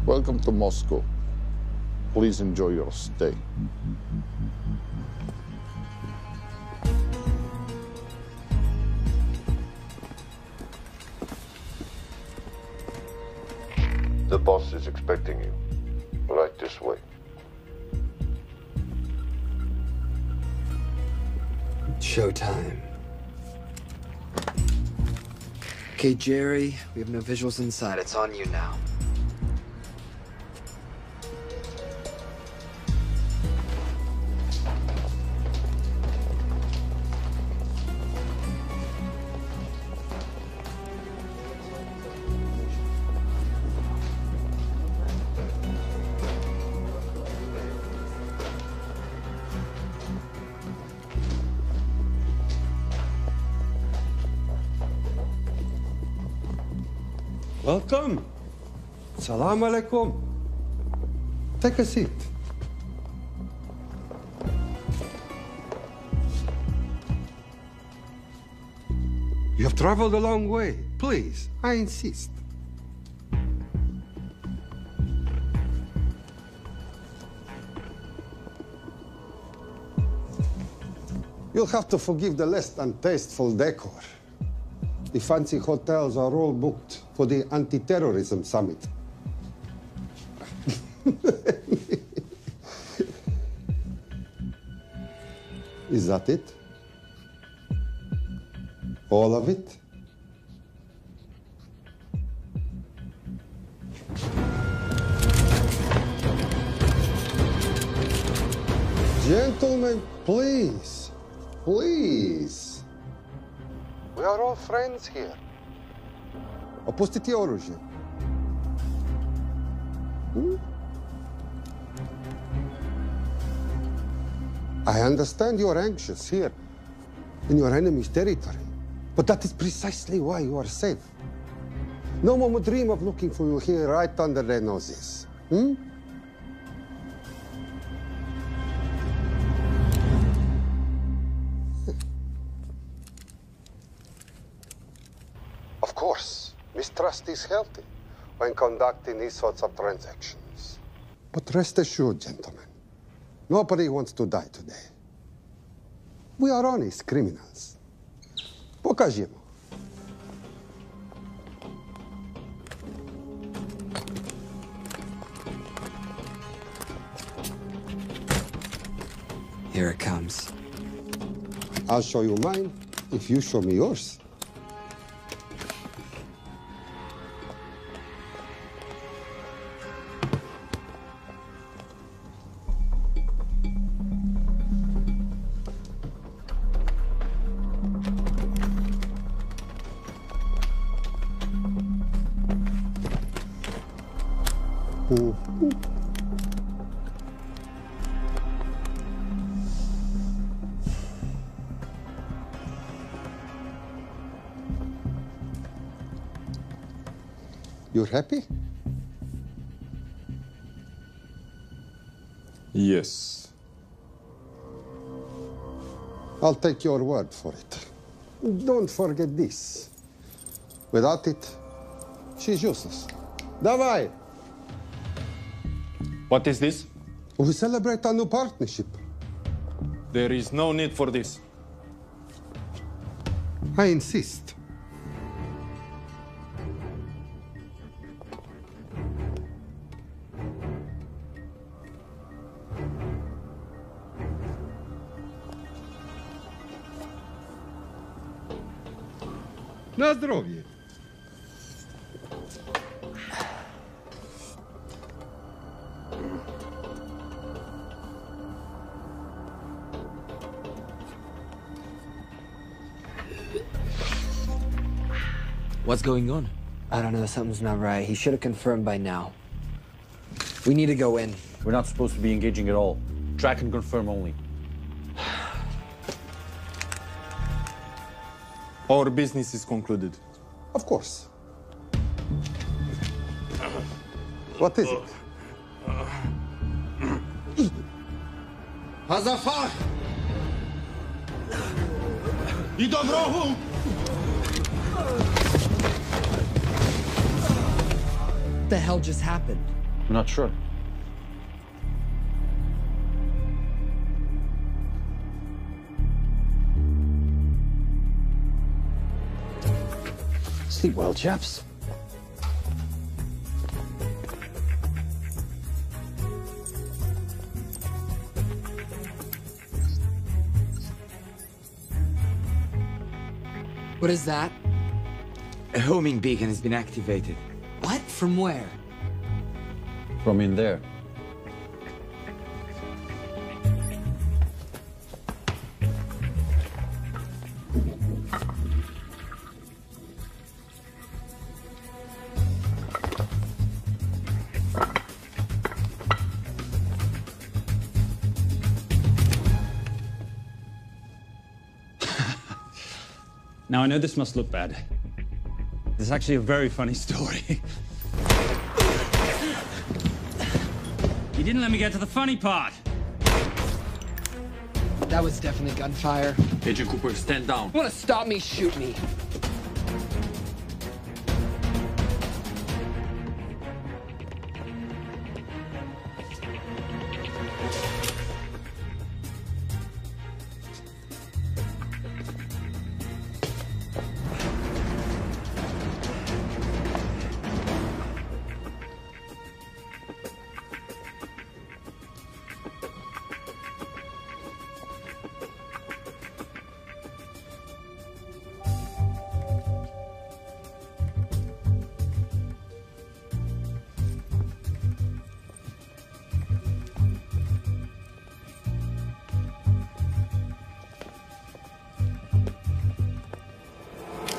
Welcome to Moscow. Please enjoy your stay. The boss is expecting you. Right this way. Showtime. Okay, Jerry, we have no visuals inside. It's on you now. Welcome. Salam alaikum. Take a seat. You have traveled a long way. Please, I insist. You'll have to forgive the less than tasteful decor. The fancy hotels are all booked for the anti-terrorism summit. Is that it? All of it? Gentlemen, please, please. We are all friends here. Опустите оружие. I understand you're anxious here in your enemy's territory, but that is precisely why you are safe. No one would dream of looking for you here right under their noses. Of course, mistrust is healthy when conducting these sorts of transactions. But rest assured, gentlemen, nobody wants to die today. We are honest criminals. Покажемо. Here it comes. I'll show you mine if you show me yours. You're happy? Yes. I'll take your word for it. Don't forget this. Without it, she's useless. Давай! What is this? We celebrate a new partnership. There is no need for this. I insist. На здоровье. What's going on? I don't know. Something's not right. He should have confirmed by now. We need to go in. We're not supposed to be engaging at all. Track and confirm only. Our business is concluded. Of course. What is it? Hazafar! I dobrogą! What the hell just happened? I'm not sure. Sleep well, chaps. What is that? A homing beacon has been activated. What? From where? From in there. Now, I know this must look bad. This is actually a very funny story. You didn't let me get to the funny part. That was definitely gunfire. Agent Cooper, stand down. You wanna stop me, shoot me.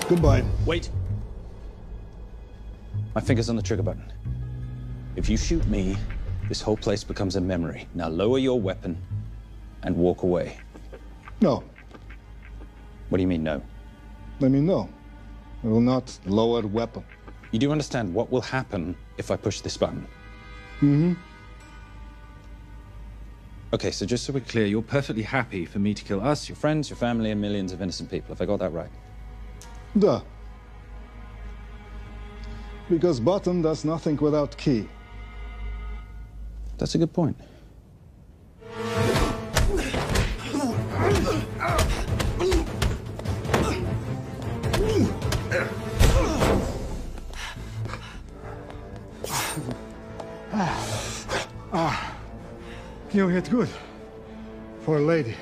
Goodbye. Wait. My finger's on the trigger button. If you shoot me, this whole place becomes a memory. Now lower your weapon and walk away. No. What do you mean, no? I mean, no. I will not lower weapon. You do understand what will happen if I push this button? Mm-hmm. Okay, so just so we're clear, you're perfectly happy for me to kill us, your friends, your family, and millions of innocent people. Have I got that right? Duh. Because button does nothing without key. That's a good point. You hit good. For a lady.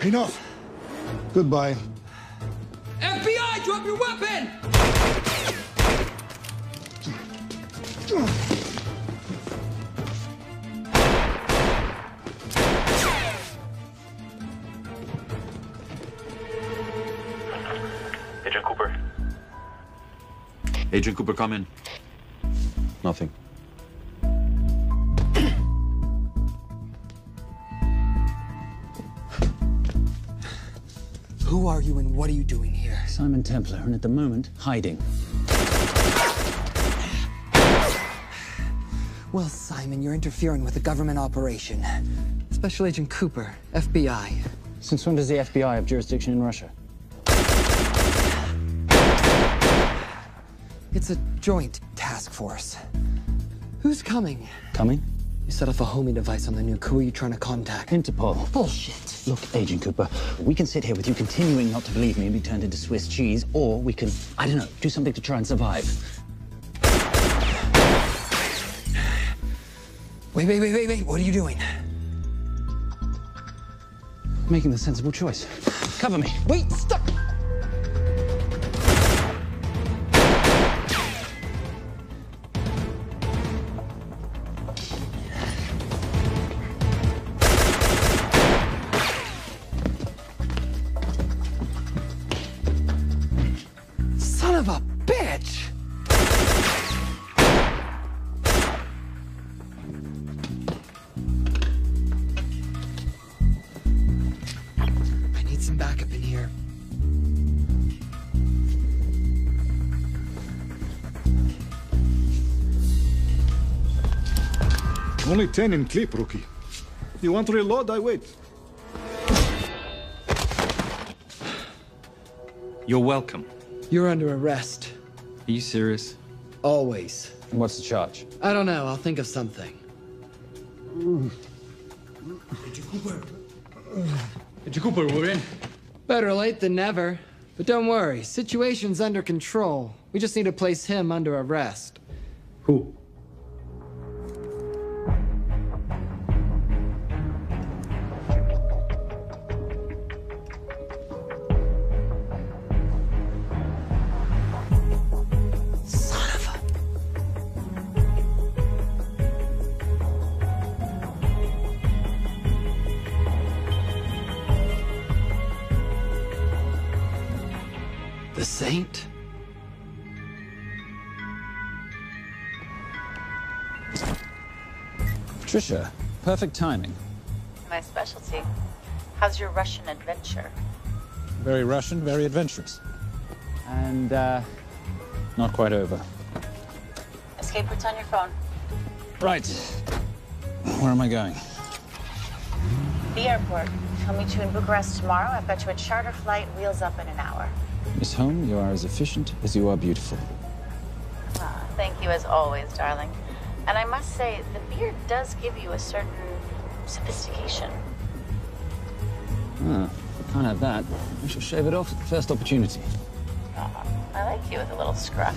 Enough. Goodbye. FBI, drop your weapon! Agent Cooper. Agent Cooper, come in. Nothing. Who are you and what are you doing here? Simon Templar, and at the moment, hiding. Well, Simon, you're interfering with a government operation. Special Agent Cooper, FBI. Since when does the FBI have jurisdiction in Russia? It's a joint task force. Who's coming? Coming? You set off a homing device on the nuke. Who are you trying to contact? Interpol. Bullshit. Look, Agent Cooper, we can sit here with you continuing not to believe me and be turned into Swiss cheese, or we can, I don't know, do something to try and survive. Wait. What are you doing? Making the sensible choice. Cover me. Wait, stop! Son of a bitch! I need some backup in here. Only 10 in clip, rookie. You want to reload? I wait. You're welcome. You're under arrest. Are you serious? Always. What's the charge? I don't know. I'll think of something. Cooper, we're in. Better late than never. But don't worry. Situation's under control. We just need to place him under arrest. Who? The Saint? Patricia, perfect timing. My specialty. How's your Russian adventure? Very Russian, very adventurous. And, not quite over. Escape routes on your phone. Right. Where am I going? The airport. I'll meet you in Bucharest tomorrow. I've got you a charter flight, wheels up in an hour. Miss Holm, you are as efficient as you are beautiful. Ah, thank you as always, darling. And I must say, the beard does give you a certain sophistication. Ah, if I can't have that, I shall shave it off at the first opportunity. Oh, I like you with a little scruff.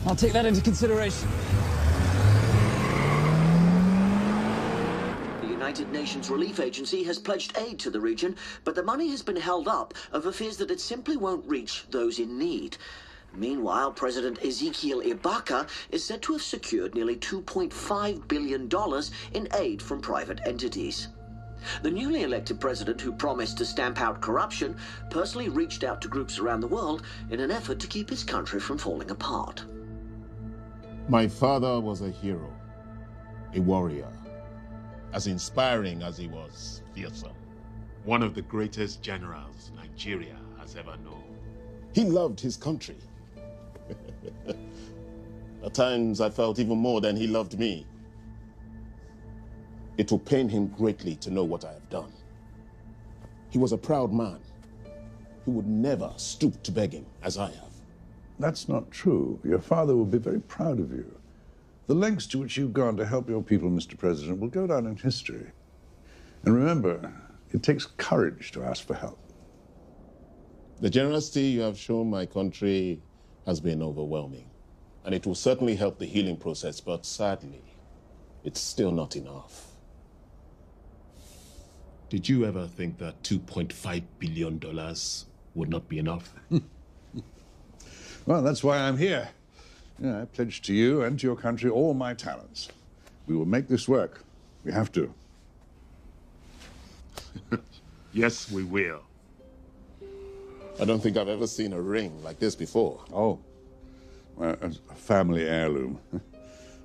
I'll take that into consideration. The United Nations Relief Agency has pledged aid to the region, but the money has been held up over fears that it simply won't reach those in need. Meanwhile, President Ezekiel Ibaka is said to have secured nearly $2.5 billion in aid from private entities. The newly elected president, who promised to stamp out corruption, personally reached out to groups around the world in an effort to keep his country from falling apart. My father was a hero, a warrior, as inspiring as he was fearsome. One of the greatest generals Nigeria has ever known. He loved his country. At times, I felt even more than he loved me. It will pain him greatly to know what I have done. He was a proud man who would never stoop to begging as I have. That's not true. Your father will be very proud of you. The lengths to which you've gone to help your people, Mr. President, will go down in history. And remember, it takes courage to ask for help. The generosity you have shown my country has been overwhelming. And it will certainly help the healing process, but sadly, it's still not enough. Did you ever think that $2.5 billion would not be enough? Well, that's why I'm here. I pledge to you and to your country all my talents. We will make this work. We have to. Yes, we will. I don't think I've ever seen a ring like this before. Oh, well, it's a family heirloom.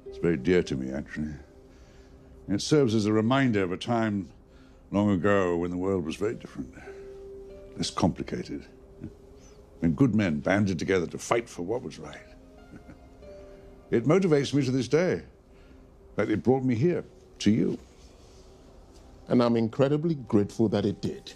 It's very dear to me, actually. It serves as a reminder of a time long ago when the world was very different, less complicated, when good men banded together to fight for what was right. It motivates me to this day. That it brought me here, to you. And I'm incredibly grateful that it did.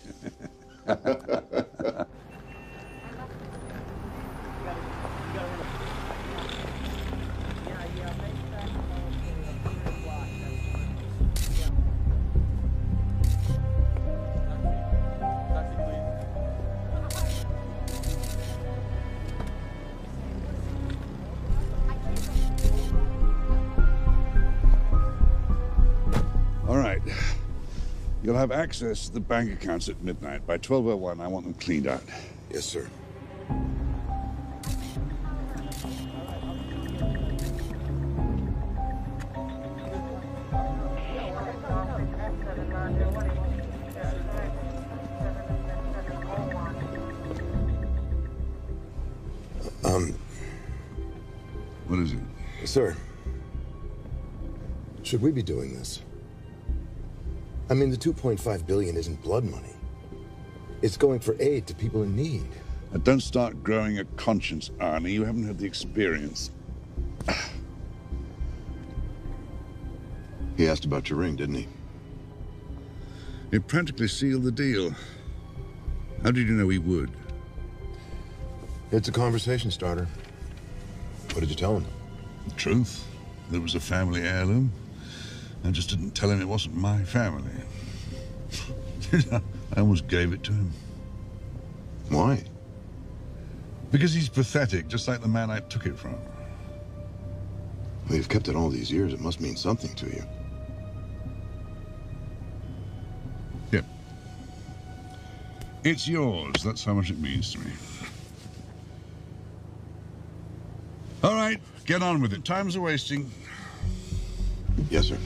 All right. You'll have access to the bank accounts at midnight. By 12:01, I want them cleaned out. Yes, sir. What is it? Sir, should we be doing this? I mean, the $2.5 billion isn't blood money. It's going for aid to people in need. Now, don't start growing a conscience, Arnie. You haven't had the experience. He asked about your ring, didn't he? It practically sealed the deal. How did you know he would? It's a conversation starter. What did you tell him? The truth. There was a family heirloom. I just didn't tell him it wasn't my family. I almost gave it to him. Why? Because he's pathetic, just like the man I took it from. Well, you've kept it all these years. It must mean something to you. Yep. It's yours. That's how much it means to me. All right, get on with it. Time's a wasting. Yes, sir.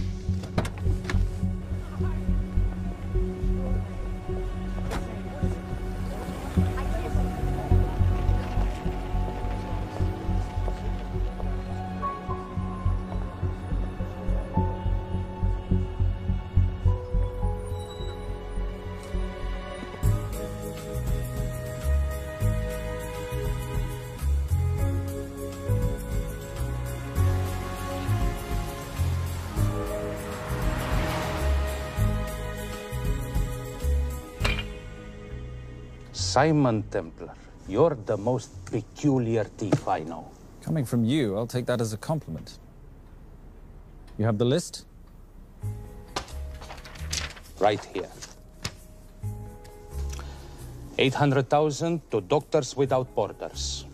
Simon Templar, you're the most peculiar thief I know. Coming from you, I'll take that as a compliment. You have the list? Right here. 800,000 to Doctors Without Borders.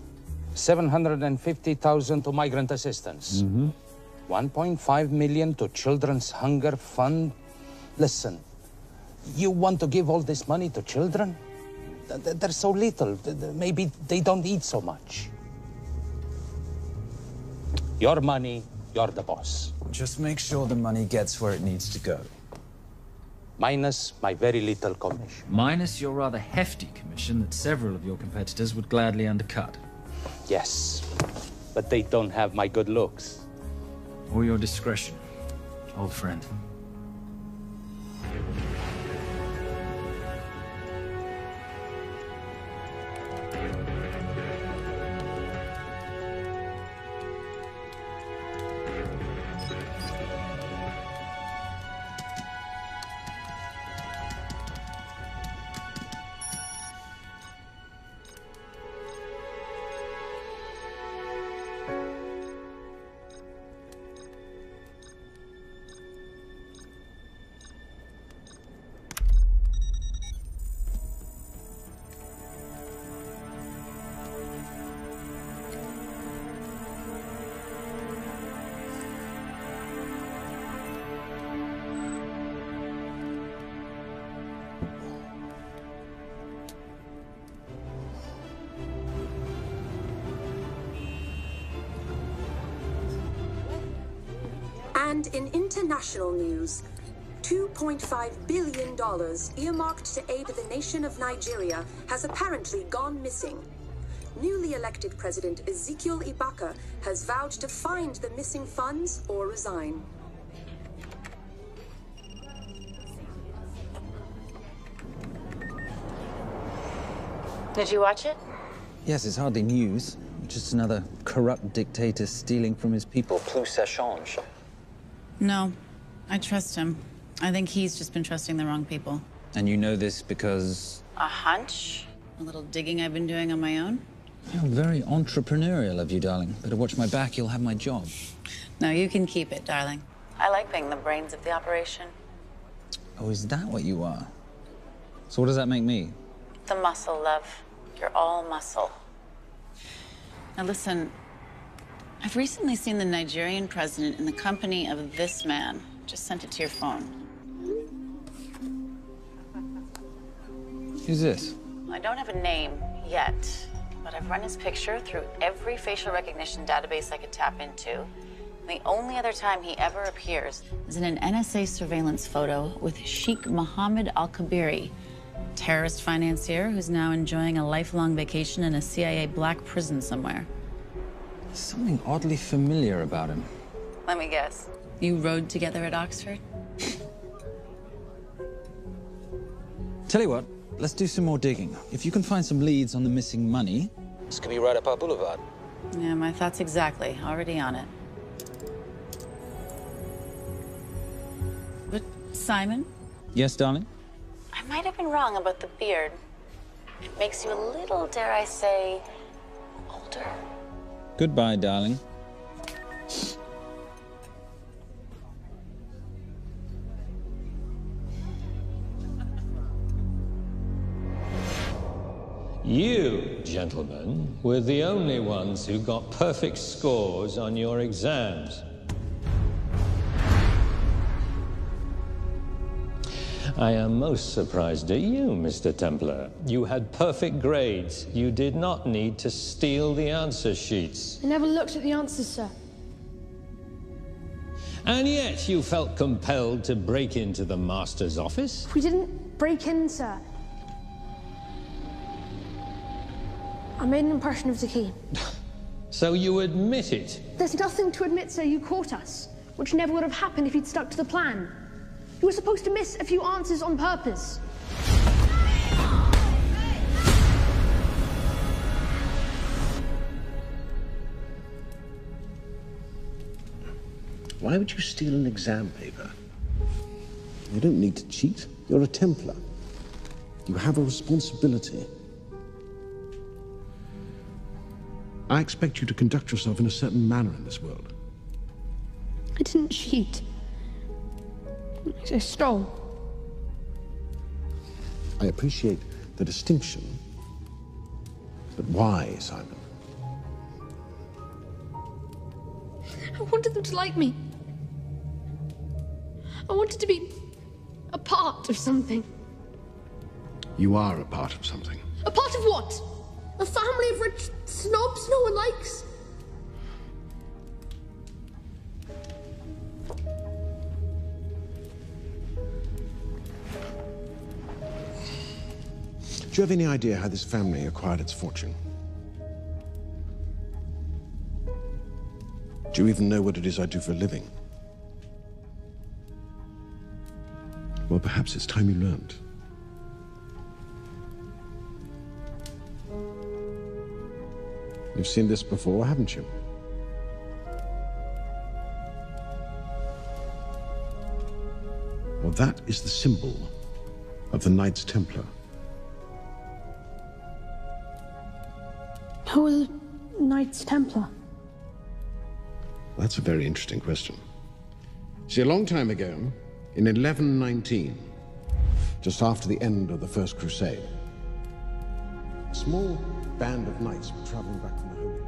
750,000 to migrant assistance. 1.5 million to Children's Hunger Fund. Listen, you want to give all this money to children? They're so little. Maybe they don't eat so much. Your money, you're the boss. Just make sure the money gets where it needs to go. Minus my very little commission. Minus your rather hefty commission that several of your competitors would gladly undercut. Yes, but they don't have my good looks. Or your discretion, old friend. And in international news, $2.5 billion earmarked to aid the nation of Nigeria has apparently gone missing. Newly elected President Ezekiel Ibaka has vowed to find the missing funds or resign. Did you watch it? Yes, it's hardly news. Just another corrupt dictator stealing from his people. Plus ça change. No, I trust him. I think he's just been trusting the wrong people. And you know this because... A hunch? A little digging I've been doing on my own? You're very entrepreneurial of you, darling. Better watch my back, you'll have my job. No, you can keep it, darling. I like being the brains of the operation. Oh, is that what you are? So what does that make me? The muscle, love. You're all muscle. Now listen, I've recently seen the Nigerian president in the company of this man. Just sent it to your phone. Who's this? I don't have a name yet, but I've run his picture through every facial recognition database I could tap into. The only other time he ever appears is in an NSA surveillance photo with Sheikh Mohammed Al-Kabiri, terrorist financier who's now enjoying a lifelong vacation in a CIA black prison somewhere. There's something oddly familiar about him. Let me guess. You rode together at Oxford? Tell you what, let's do some more digging. If you can find some leads on the missing money, this could be right up our boulevard. Yeah, my thoughts exactly. Already on it. Simon? Yes, darling? I might have been wrong about the beard. It makes you a little, dare I say, older. Goodbye, darling. You, gentlemen, were the only ones who got perfect scores on your exams. I am most surprised at you, Mr. Templar. You had perfect grades. You did not need to steal the answer sheets. I never looked at the answers, sir. And yet you felt compelled to break into the master's office? We didn't break in, sir. I made an impression of the key. So you admit it? There's nothing to admit, sir. You caught us, which never would have happened if you'd stuck to the plan. You were supposed to miss a few answers on purpose. Why would you steal an exam paper? You don't need to cheat. You're a Templar. You have a responsibility. I expect you to conduct yourself in a certain manner in this world. I didn't cheat. I stole. I appreciate the distinction. But why, Simon? I wanted them to like me. I wanted to be a part of something. You are a part of something. A part of what? A family of rich snobs no one likes? Do you have any idea how this family acquired its fortune? Do you even know what it is I do for a living? Well, perhaps it's time you learned. You've seen this before, haven't you? Well, that is the symbol of the Knights Templar. Who are the Knights Templar? That's a very interesting question. See, a long time ago, in 1119, just after the end of the First Crusade, a small band of knights were traveling back from the Holy Land.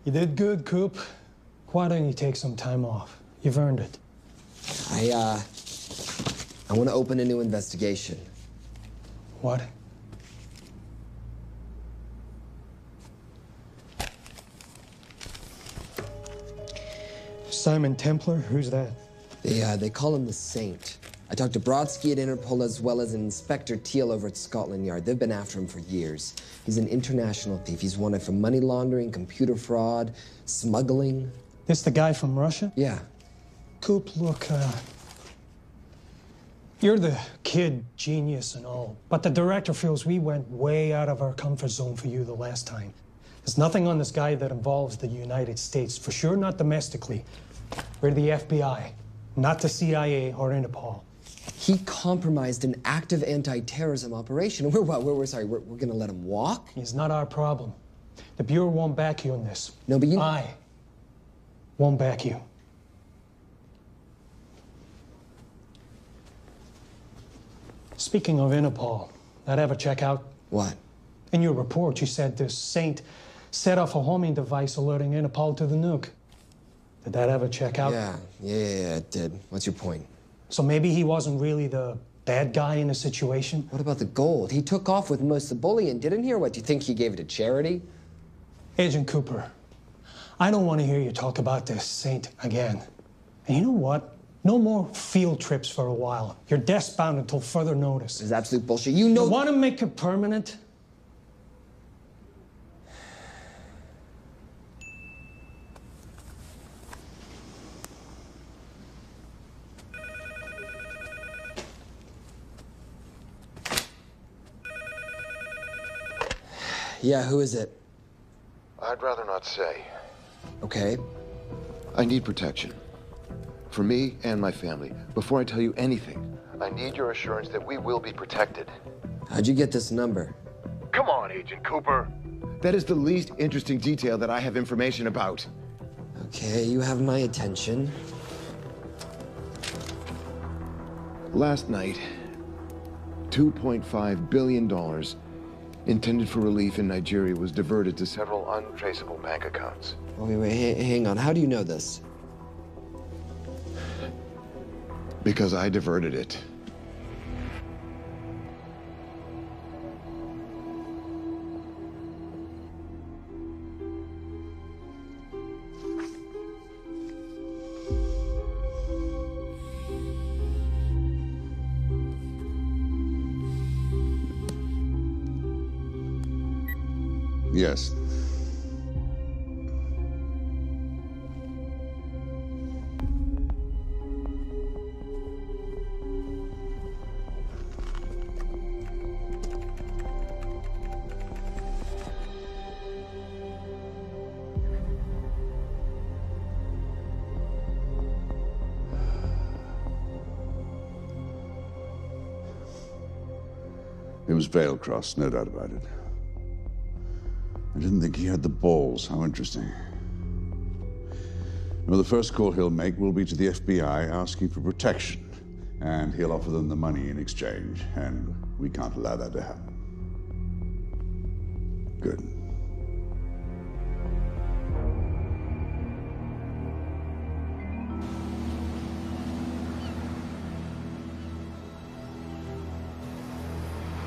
You did good, Coop. Why don't you take some time off? You've earned it. I want to open a new investigation. What? Simon Templar? Who's that? They call him the Saint. I talked to Brodsky at Interpol as well as Inspector Teal over at Scotland Yard. They've been after him for years. He's an international thief. He's wanted for money laundering, computer fraud, smuggling. This the guy from Russia? Yeah. Coop, look, you're the kid genius and all, but the director feels we went way out of our comfort zone for you the last time. There's nothing on this guy that involves the United States, for sure not domestically. We're the FBI, not the CIA or Interpol. He compromised an active anti-terrorism operation. We're gonna let him walk? He's not our problem. The Bureau won't back you on this. No, but I won't back you. Speaking of Interpol, that ever check out? What? In your report, you said this Saint set off a homing device alerting Interpol to the nuke. Did that ever check out? Yeah, it did. What's your point? So maybe he wasn't really the bad guy in the situation? What about the gold? He took off with most of the bullion, didn't he? Or what, do you think he gave it to charity? Agent Cooper, I don't want to hear you talk about this Saint again. And you know what? No more field trips for a while. You're desk-bound until further notice. This is absolute bullshit. You know... You want to make it permanent? Yeah, who is it? I'd rather not say. Okay. I need protection. For me and my family. Before I tell you anything, I need your assurance that we will be protected. How'd you get this number? Come on, Agent Cooper. That is the least interesting detail that I have information about. Okay, you have my attention. Last night, $2.5 billion intended for relief in Nigeria was diverted to several untraceable bank accounts. Wait, hang on. How do you know this? Because I diverted it. Yes. It was veil crossed, no doubt about it. I didn't think he had the balls. How interesting. Well, the first call he'll make will be to the FBI asking for protection. And he'll offer them the money in exchange. And we can't allow that to happen. Good.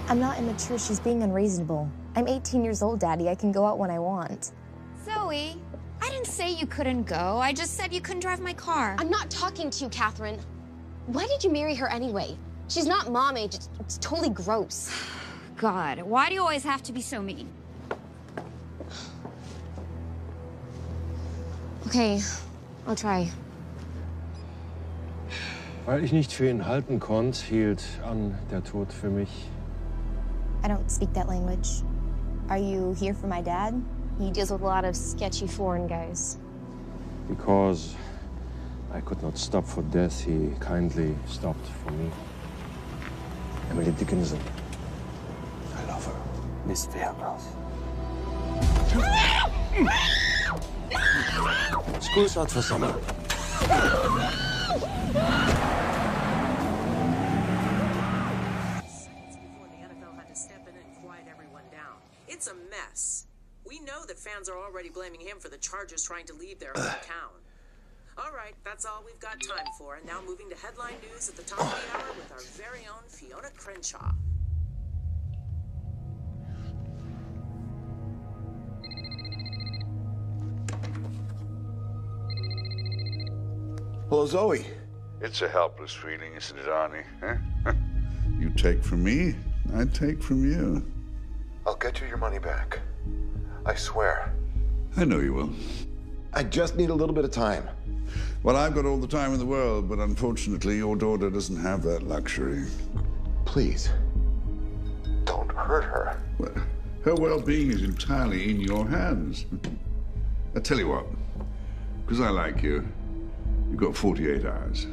I'm not immature. She's being unreasonable. I'm 18 years old, Daddy. I can go out when I want. Zoe, I didn't say you couldn't go. I just said you couldn't drive my car. I'm not talking to you, Catherine. Why did you marry her anyway? She's not mom age. It's totally gross. God, why do you always have to be so mean? Okay, I'll try. Weil ich nicht für ihn halten konnte, hielt an der Tod für mich. I don't speak that language. Are you here for my dad? He deals with a lot of sketchy foreign guys. Because I could not stop for death, he kindly stopped for me. Emily Dickinson. I love her. Miss Fairmouth. School's out for summer. It's a mess. We know that fans are already blaming him for the Chargers trying to leave their hometown. All right, that's all we've got time for. And now moving to headline news at the top of the hour with our very own Fiona Crenshaw. Hello, Zoe. It's a helpless feeling, isn't it, Arnie? Huh? You take from me, I take from you. I'll get you your money back. I swear. I know you will. I just need a little bit of time. Well, I've got all the time in the world, but unfortunately, your daughter doesn't have that luxury. Please, don't hurt her. Well, her well-being is entirely in your hands. I tell you what, because I like you, you've got 48 hours.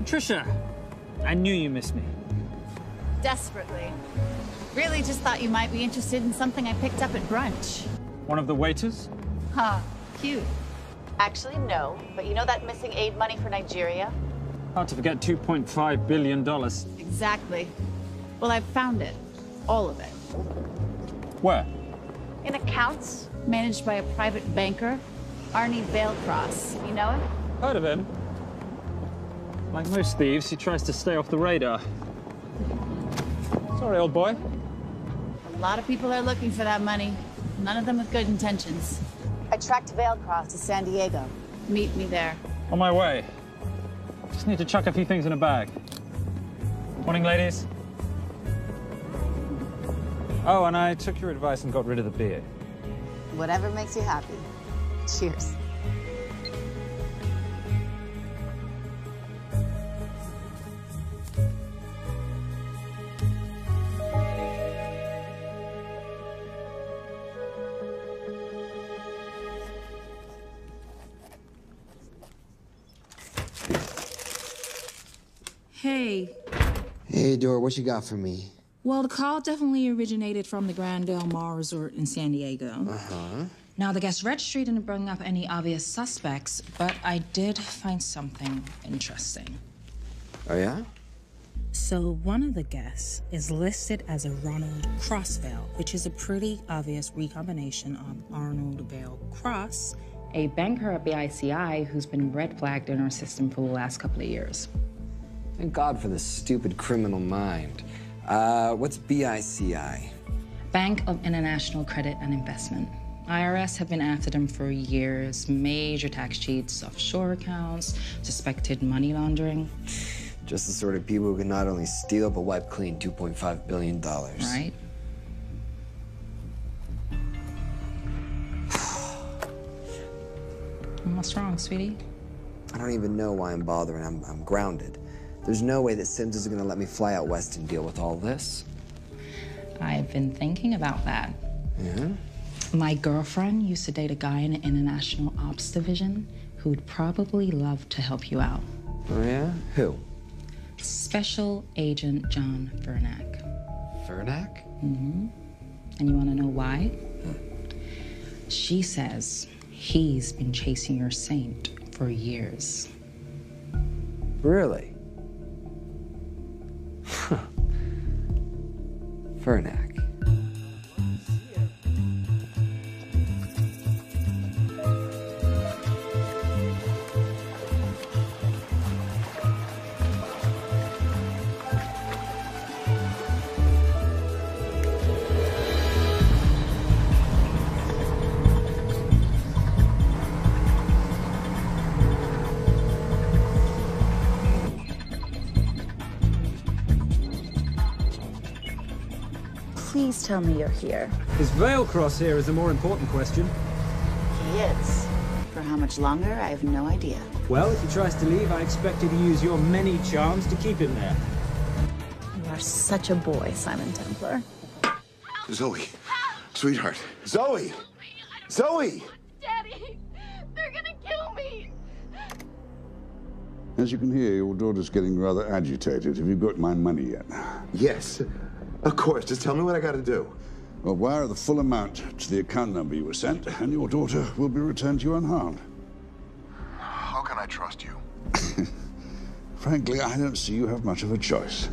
Trisha, I knew you missed me. Desperately. Really just thought you might be interested in something I picked up at brunch. One of the waiters? Huh, cute. Actually, no. But you know that missing aid money for Nigeria? Hard to forget $2.5 billion. Exactly. Well, I've found it. All of it. Where? In accounts managed by a private banker, Arnie Vailcross. You know him? Heard of him. Like most thieves, he tries to stay off the radar. Sorry, old boy. A lot of people are looking for that money. None of them with good intentions. I tracked Vailcross to San Diego. Meet me there. On my way. Just need to chuck a few things in a bag. Morning, ladies. Oh, and I took your advice and got rid of the beer. Whatever makes you happy. Cheers. Hey. Hey, Dora, what you got for me? Well, the call definitely originated from the Grand Del Mar Resort in San Diego. Uh-huh. Now, the guest registry didn't bring up any obvious suspects, but I did find something interesting. Oh, yeah? So one of the guests is listed as a Ronald Crossvale, which is a pretty obvious recombination of Arnold Vale Cross, a banker at BICI who's been red flagged in our system for the last couple of years. Thank God for the stupid criminal mind. What's BICI? Bank of International Credit and Investment. IRS have been after them for years. Major tax cheats, offshore accounts, suspected money laundering. Just the sort of people who can not only steal but wipe clean $2.5 billion. Right? What's wrong, sweetie? I don't even know why I'm bothering. I'm grounded. There's no way that Sims is gonna let me fly out west and deal with all this. I've been thinking about that. Yeah? My girlfriend used to date a guy in the International Ops Division who'd probably love to help you out. Oh, yeah? Who? Special Agent John Vernack. Vernack? Mm-hmm. And you want to know why? She says he's been chasing your saint for years. Really? Huh. Vernack. Please tell me you're here. Is Vailcross here is the more important question. He is. For how much longer, I have no idea. Well, if he tries to leave, I expect you to use your many charms to keep him there. You are such a boy, Simon Templar. Zoe. Sweetheart. Zoe! Zoe! Daddy, they're gonna kill me. As you can hear, your daughter's getting rather agitated. Have you got my money yet? Yes. Of course. Just tell me what I gotta do. Well, wire the full amount to the account number you were sent, and your daughter will be returned to you unharmed. How can I trust you? Frankly, I don't see you have much of a choice.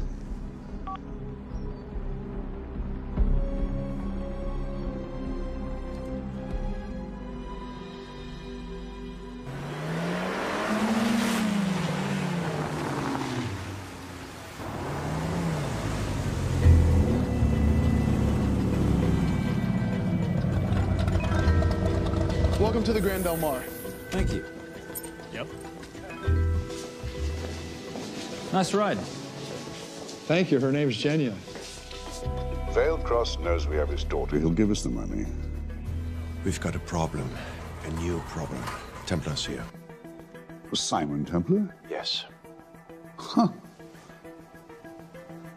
Welcome to the Grand Del Mar. Thank you. Yep. Nice ride. Thank you. Her name's Genya. Vailcross knows we have his daughter. He'll give us the money. We've got a problem. A new problem. Templar's here. Simon Templar? Yes. Huh.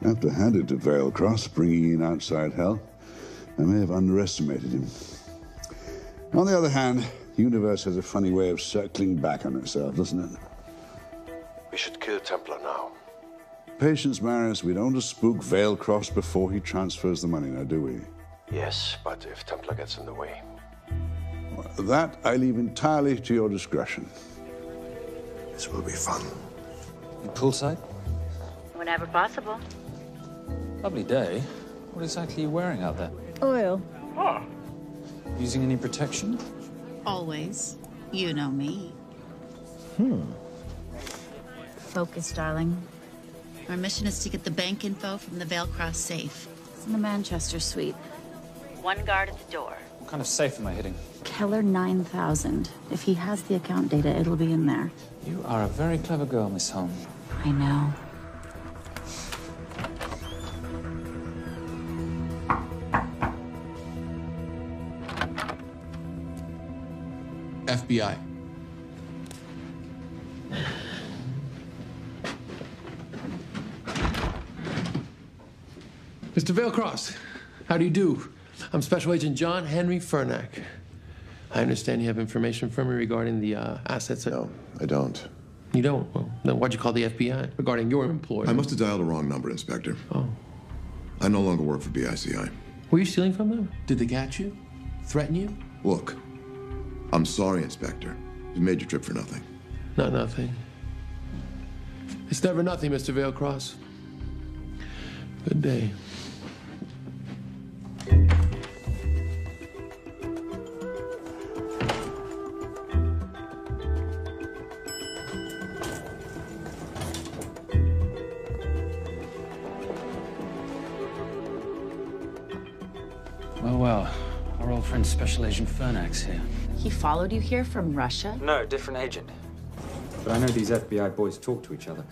I have to hand it to Vailcross, bringing in outside help. I may have underestimated him. On the other hand, the universe has a funny way of circling back on itself, doesn't it? We should kill Templar now. Patience, Maris. We don't want to spook Vailcross before he transfers the money, now, do we? Yes, but if Templar gets in the way. That I leave entirely to your discretion. This will be fun. Poolside? Whenever possible. Lovely day. What exactly are you wearing out there? Oil. Using any protection? Always. You know me. Focus, darling. Our mission is to get the bank info from the Veilcross safe. It's in the Manchester suite. One guard at the door. What kind of safe am I hitting? Keller 9000. If he has the account data, it'll be in there. You are a very clever girl, Miss Holm. I know. FBI. Mr. Veilcross, how do you do? I'm Special Agent John Henry Furnack. I understand you have information from me regarding the assets. No, I don't. You don't? Well, then why'd you call the FBI regarding your employer? I must have dialed the wrong number, Inspector. Oh. I no longer work for BICI. Were you stealing from them? Did they catch you? Threaten you? Look, I'm sorry, Inspector. You made your trip for nothing. Not nothing. It's never nothing, Mr. Veilcross. Good day. Well, our old friend Special Agent Furnack's here. He followed you here from Russia? No, different agent. But I know these FBI boys talk to each other.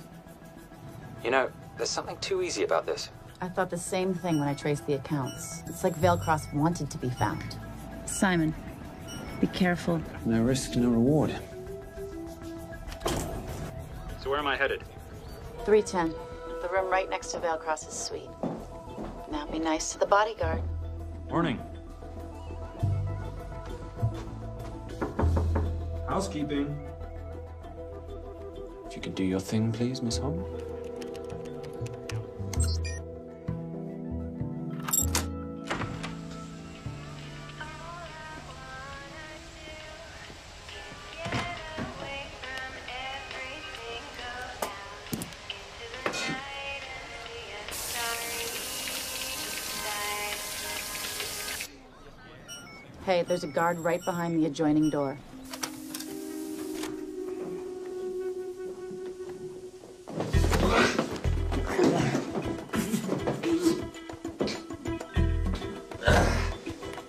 You know, there's something too easy about this. I thought the same thing when I traced the accounts. It's like Veilcross wanted to be found. Simon, be careful. No risk, no reward. So where am I headed? 310. The room right next to Veilcross's suite. Now be nice to the bodyguard. Morning. Housekeeping. If you could do your thing, please, Miss Holm. Hey, there's a guard right behind the adjoining door.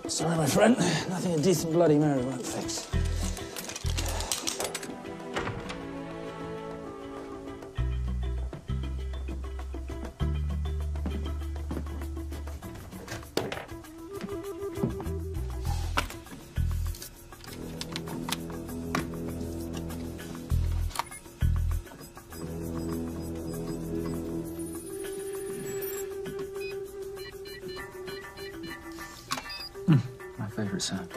Sorry, my friend. Nothing a decent Bloody Mary won't fix. Favorite sound.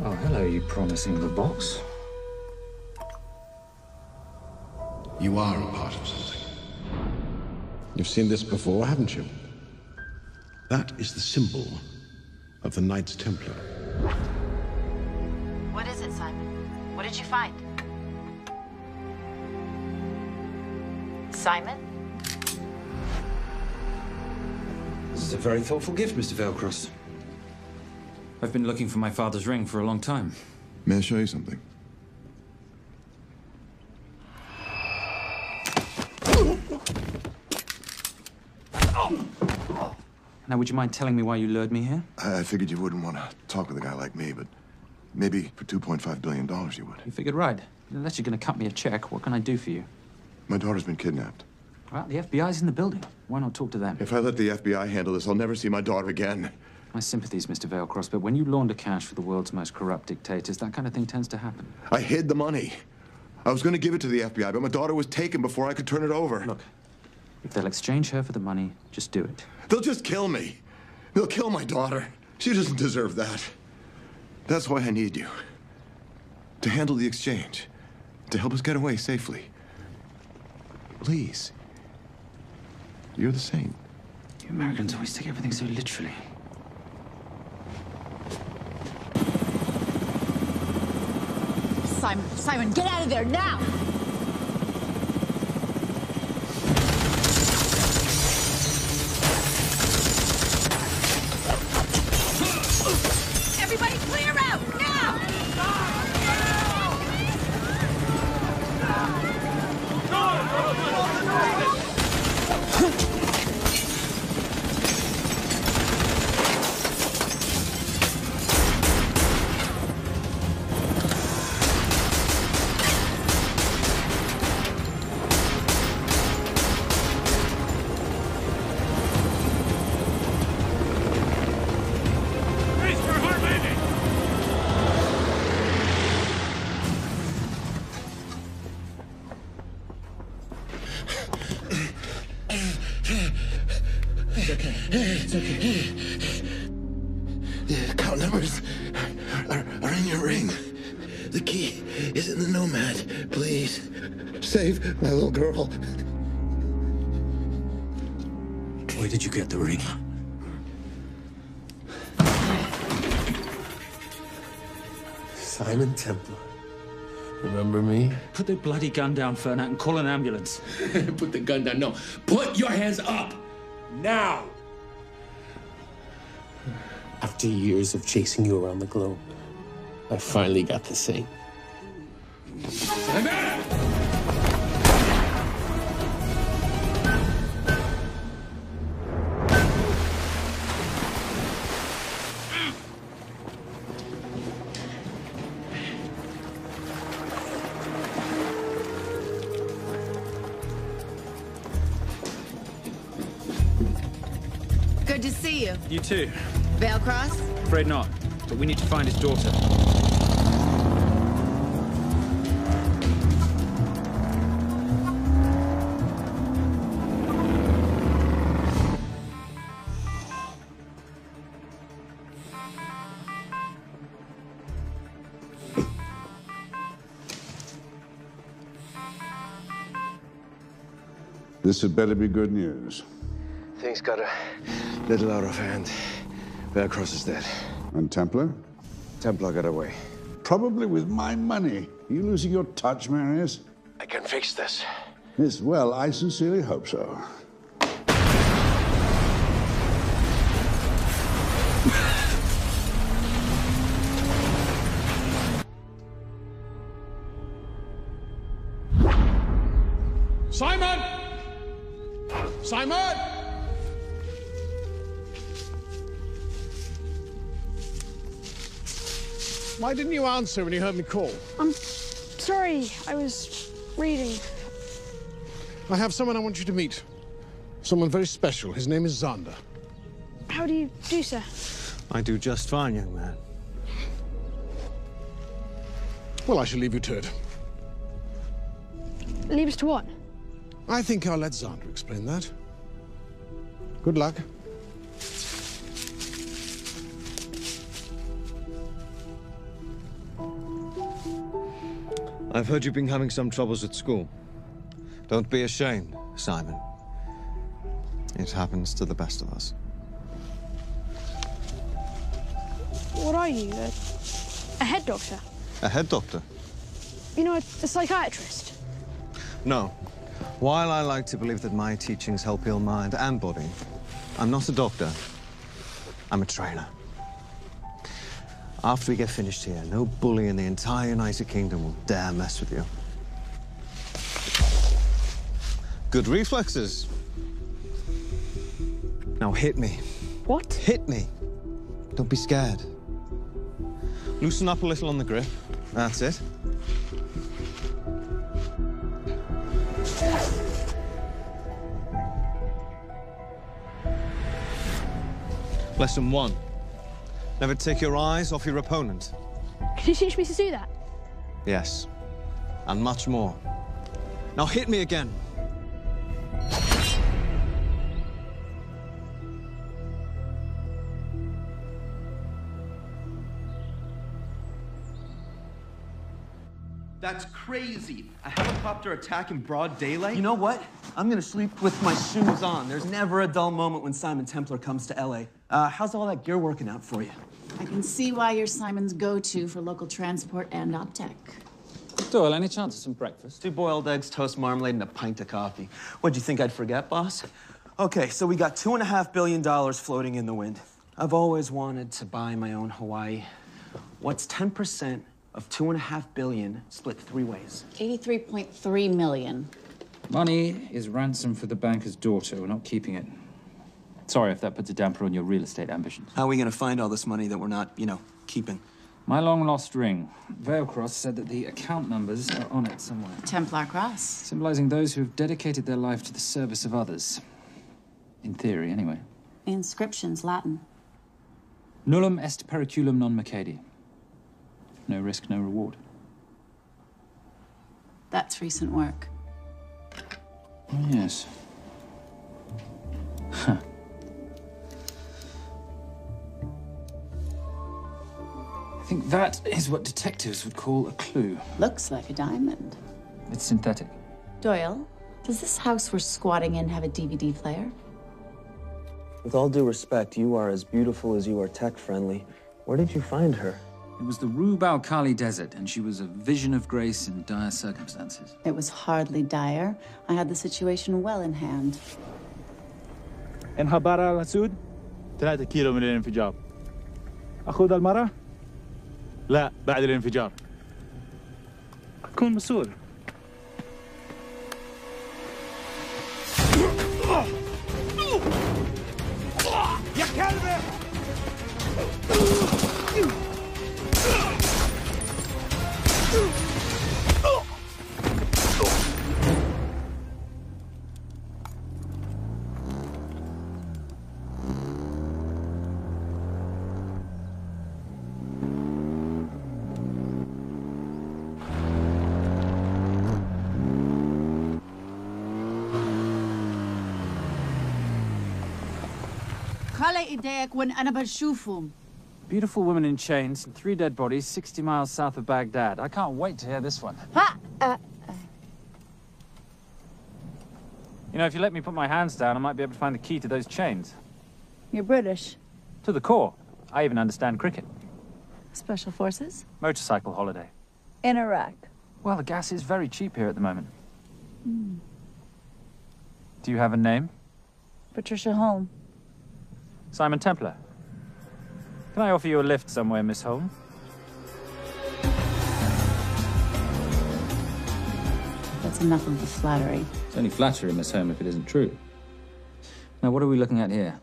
Oh, hello, you promising little box. You are a part of something. You've seen this before, haven't you? That is the symbol of the Knights Templar. What is it, Simon? What did you find? Simon? This is a very thoughtful gift, Mr. Veilcross. I've been looking for my father's ring for a long time. May I show you something? Now, would you mind telling me why you lured me here? I figured you wouldn't want to talk with a guy like me, but maybe for $2.5 billion you would. You figured right. Unless you're going to cut me a check, what can I do for you? My daughter's been kidnapped. Well, the FBI's in the building. Why not talk to them? If I let the FBI handle this, I'll never see my daughter again. My sympathies, Mr. Veilcross, but when you launder cash for the world's most corrupt dictators, that kind of thing tends to happen. I hid the money. I was going to give it to the FBI, but my daughter was taken before I could turn it over. Look, if they'll exchange her for the money, just do it. They'll just kill me. They'll kill my daughter. She doesn't deserve that. That's why I need you. To handle the exchange. To help us get away safely. Please. You're the saint. You Americans always take everything so literally. Simon, get out of there now! Everybody clear out, now! It's okay. The account numbers are in your ring. The key is in the Nomad. Please, save my little girl. Where did you get the ring? Simon Templar. Remember me? Put the bloody gun down, Fernak, and call an ambulance. Put the gun down. No. Put your hands up! Now! After years of chasing you around the globe, I finally got the same. Simon! Good to see you. You too. Veil Cross? Afraid not, but we need to find his daughter. This had better be good news. Things got a little out of hand. Veil Cross is dead. And Templar? Templar got away. Probably with my money. Are you losing your touch, Marius? I can fix this. Yes, well, I sincerely hope so. Simon! Simon! Why didn't you answer when you heard me call? I'm sorry, I was reading. I have someone I want you to meet. Someone very special. His name is Xander. How do you do, sir? I do just fine, young man. Well, I shall leave you to it. Leave us to what? I think I'll let Xander explain that. Good luck. I've heard you've been having some troubles at school. Don't be ashamed, Simon. It happens to the best of us. What are you? A head doctor? A head doctor? You know, a psychiatrist? No. While I like to believe that my teachings help heal mind and body, I'm not a doctor. I'm a trainer. After we get finished here, no bully in the entire United Kingdom will dare mess with you. Good reflexes. Now hit me. What? Hit me. Don't be scared. Loosen up a little on the grip. That's it. Lesson 1. Never take your eyes off your opponent. Can you teach me to do that? Yes. And much more. Now hit me again. That's crazy. A helicopter attack in broad daylight? You know what? I'm gonna sleep with my shoes on. There's never a dull moment when Simon Templar comes to LA. How's all that gear working out for you? I can see why you're Simon's go-to for local transport and OpTech. Doyle, any chance of some breakfast? 2 boiled eggs, toast, marmalade, and a pint of coffee. What'd you think I'd forget, boss? Okay, so we got $2.5 billion floating in the wind. I've always wanted to buy my own Hawaii. What's 10% of $2.5 billion split 3 ways? 83.3 million. Money is ransom for the banker's daughter. We're not keeping it. Sorry if that puts a damper on your real estate ambitions. How are we gonna find all this money that we're not, you know, keeping? My long-lost ring. Veilcross said that the account numbers are on it somewhere. Templar Cross. Symbolizing those who have dedicated their life to the service of others. In theory, anyway. The inscription's Latin. Nullum est periculum non mercedi. No risk, no reward. That's recent work. Oh, yes. Huh. I think that is what detectives would call a clue. Looks like a diamond. It's synthetic. Doyle, does this house we're squatting in have a DVD player? With all due respect, you are as beautiful as you are tech-friendly. Where did you find her? It was the Rub al-Khali Desert, and she was a vision of grace in dire circumstances. It was hardly dire. I had the situation well in hand. انخبار على السود 3 كيلو من الانفجار. أخذ المرة؟ لا بعد الانفجار. كون مسؤول. يا كلبي! Beautiful woman in chains and 3 dead bodies 60 miles south of Baghdad. I can't wait to hear this one. You know, if you let me put my hands down, I might be able to find the key to those chains. You're British. To the core. I even understand cricket. Special Forces? Motorcycle holiday. In Iraq. Well, the gas is very cheap here at the moment. Do you have a name? Patricia Holm. Simon Templar. Can I offer you a lift somewhere, Miss Holm? That's enough of the flattery. It's only flattery, Miss Holm, if it isn't true. Now, what are we looking at here?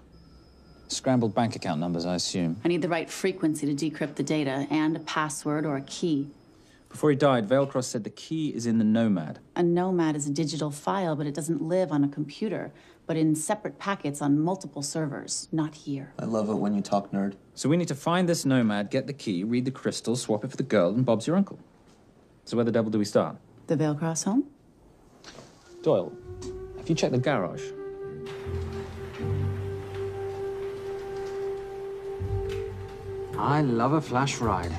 Scrambled bank account numbers, I assume. I need the right frequency to decrypt the data and a password or a key. Before he died, Veilcross said the key is in the Nomad. A Nomad is a digital file, but it doesn't live on a computer, but in separate packets on multiple servers, not here. I love it when you talk nerd. So we need to find this Nomad, get the key, read the crystal, swap it for the girl, and Bob's your uncle. So where the devil do we start? The Veilcross home? Doyle, have you checked the garage? I love a flash ride.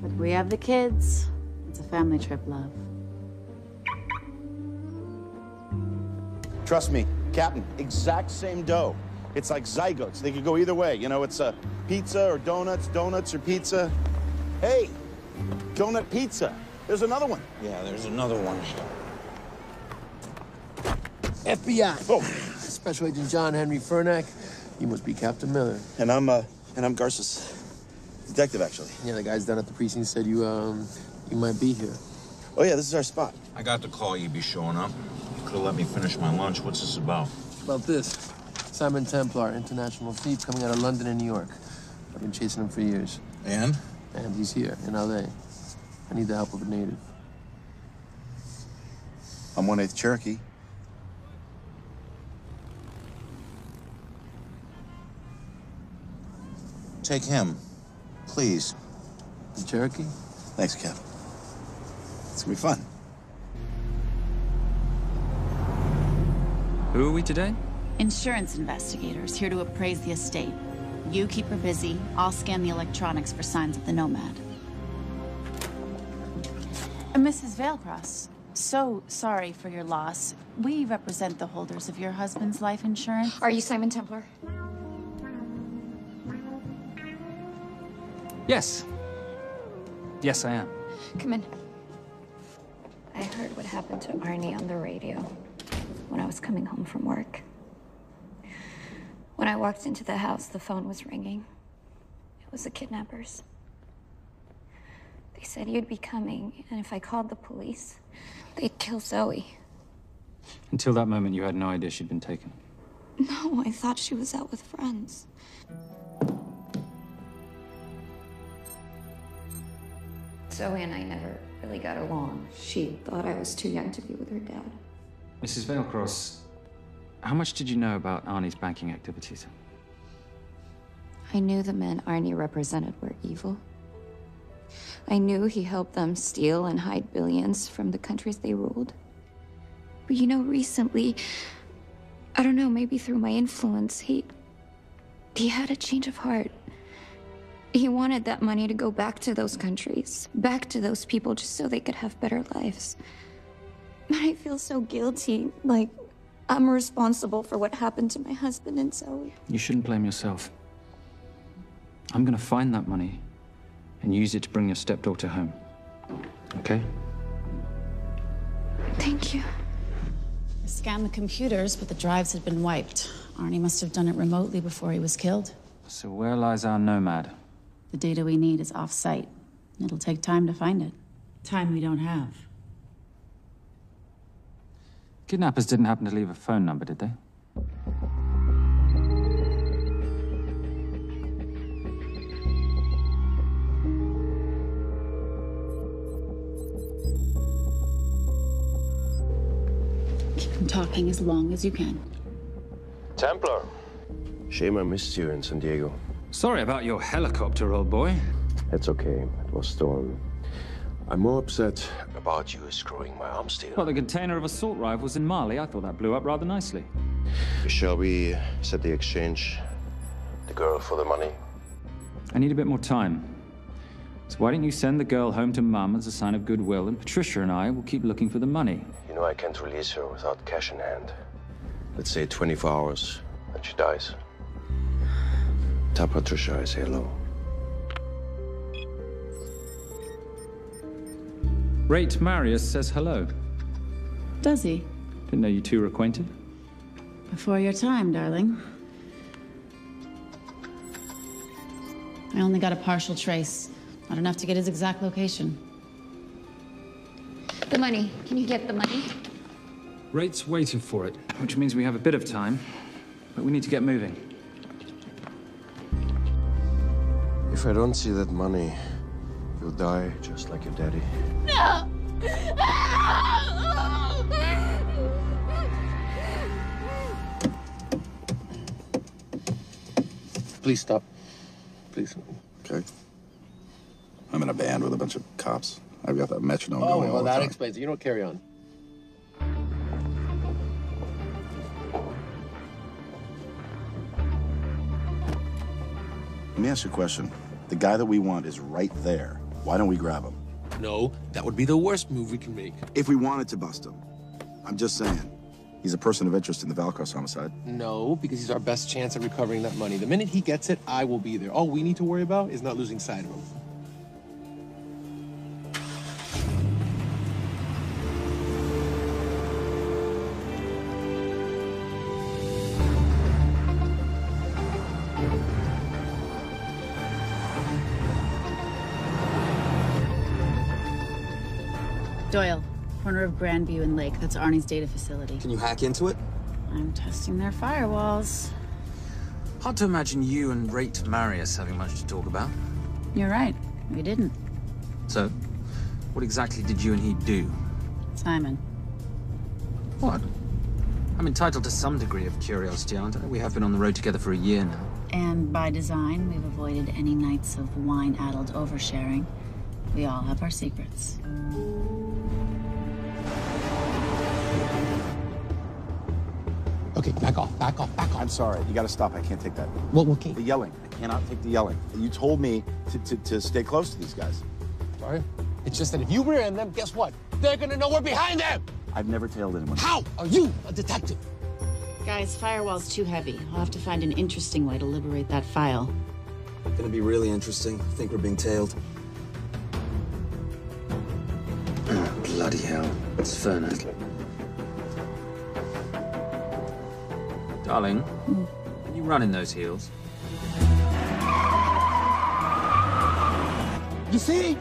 But we have the kids. It's a family trip, love. Trust me, Captain, exact same dough. It's like zygotes. They could go either way. You know, it's a pizza or donuts, donuts or pizza. Hey, donut pizza. There's another one. Yeah, there's another one. FBI. Oh. Special Agent John Henry Furnack. You must be Captain Miller. And I'm Garces. Detective, actually. Yeah, the guys down at the precinct said you might be here. Oh, yeah, this is our spot. I got the call you'd be showing up. You could have let me finish my lunch. What's this about? About this. Simon Templar, international thief coming out of London and New York. I've been chasing him for years. And? And he's here, in L.A. I need the help of a native. I'm 1/8 Cherokee. Take him, please. The Cherokee? Thanks, Cap. It's gonna be fun. Who are we today? Insurance investigators here to appraise the estate. You keep her busy. I'll scan the electronics for signs of the Nomad. Mrs. Veilcross, so sorry for your loss. We represent the holders of your husband's life insurance. Are you Simon Templar? Yes. Yes, I am. Come in. I heard what happened to Arnie on the radio when I was coming home from work. When I walked into the house, the phone was ringing. It was the kidnappers. They said you'd be coming, and if I called the police, they'd kill Zoe. Until that moment, you had no idea she'd been taken. No, I thought she was out with friends. Zoe and I never really got along. She thought I was too young to be with her dad. Mrs. Veilcross, how much did you know about Arnie's banking activities? I knew the men Arnie represented were evil. I knew he helped them steal and hide billions from the countries they ruled. But you know, recently, I don't know, maybe through my influence, he had a change of heart. He wanted that money to go back to those countries, back to those people, just so they could have better lives. But I feel so guilty, like I'm responsible for what happened to my husband and Zoe. You shouldn't blame yourself. I'm gonna find that money and use it to bring your stepdaughter home. Okay? Thank you. I scanned the computers, but the drives had been wiped. Arnie must have done it remotely before he was killed. So where lies our nomad? The data we need is off-site. It'll take time to find it. Time we don't have. Kidnappers didn't happen to leave a phone number, did they? Keep them talking as long as you can. Templar. Shame I missed you in San Diego. Sorry about your helicopter, old boy. It's okay. It was storm. I'm more upset about you screwing my arms deal. Well, the container of assault rifles in Mali, I thought that blew up rather nicely. Shall we set the exchange? The girl for the money? I need a bit more time. So why don't you send the girl home to Mum as a sign of goodwill, and Patricia and I will keep looking for the money. You know I can't release her without cash in hand. Let's say 24 hours, then she dies. Tell Patricia I say hello. Rate Marius says hello. Does he? Didn't know you two were acquainted. Before your time, darling. I only got a partial trace. Not enough to get his exact location. The money. Can you get the money? Rate's waiting for it, which means we have a bit of time, but we need to get moving. If I don't see that money, you'll die just like your daddy. No! Please stop. Please. Okay. I'm in a band with a bunch of cops. I've got that metronome going all well, the that time. explains it. You don't carry on. Let me ask you a question. The guy that we want is right there. Why don't we grab him? No, that would be the worst move we can make. If we wanted to bust him. I'm just saying. He's a person of interest in the Veilcross homicide. No, because he's our best chance at recovering that money. The minute he gets it, I will be there. All we need to worry about is not losing sight of him. Doyle, corner of Grandview and Lake. That's Arnie's data facility. Can you hack into it? I'm testing their firewalls. Hard to imagine you and Rate Marius having much to talk about. You're right. We didn't. So, what exactly did you and he do? Simon. What? I'm entitled to some degree of curiosity, aren't I? We have been on the road together for a year now. And by design, we've avoided any nights of wine-addled oversharing. We all have our secrets. Okay, back off, back off, back off. I'm sorry. You gotta stop. I can't take that. Well, okay. The yelling. I cannot take the yelling. You told me to stay close to these guys. Sorry? It's just that if you rear end them, guess what? They're gonna know we're behind them! I've never tailed anyone. How are you a detective? Guys, firewall's too heavy. I'll have to find an interesting way to liberate that file. Gonna be really interesting. I think we're being tailed. The Bloody hell. It's Fernet. Darling, are you running those heels? You see?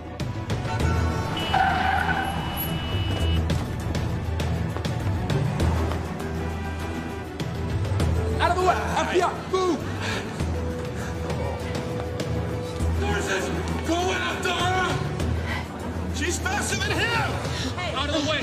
Out of the way! FBI! Move! Forces! Go after her! She's faster than him! Out of the way!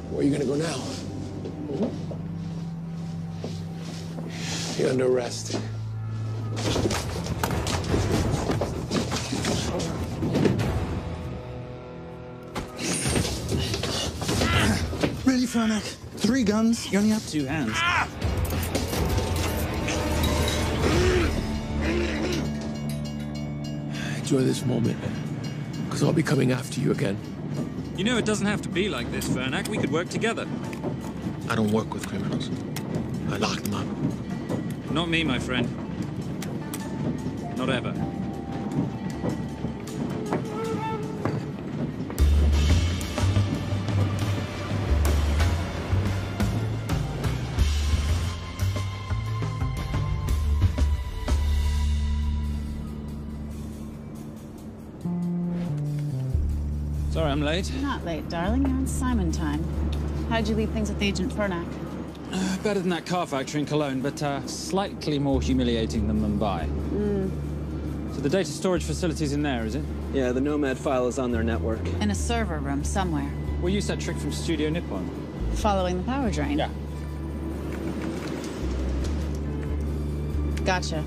Where are you gonna go now? You're under arrest. Really, Fernac? 3 guns? You only have 2 hands. Enjoy this moment, because I'll be coming after you again. You know, it doesn't have to be like this, Fernac. We could work together. I don't work with criminals. I lock them up. Not me, my friend. Not ever. Sorry I'm late. Not late, darling. You're on Simon time. How'd you leave things with Agent Fernac? Better than that car factory in Cologne, but slightly more humiliating than Mumbai. So the data storage facility's in there, is it? Yeah, the Nomad file is on their network. In a server room somewhere. We'll use that trick from Studio Nippon. Following the power drain? Yeah. Gotcha.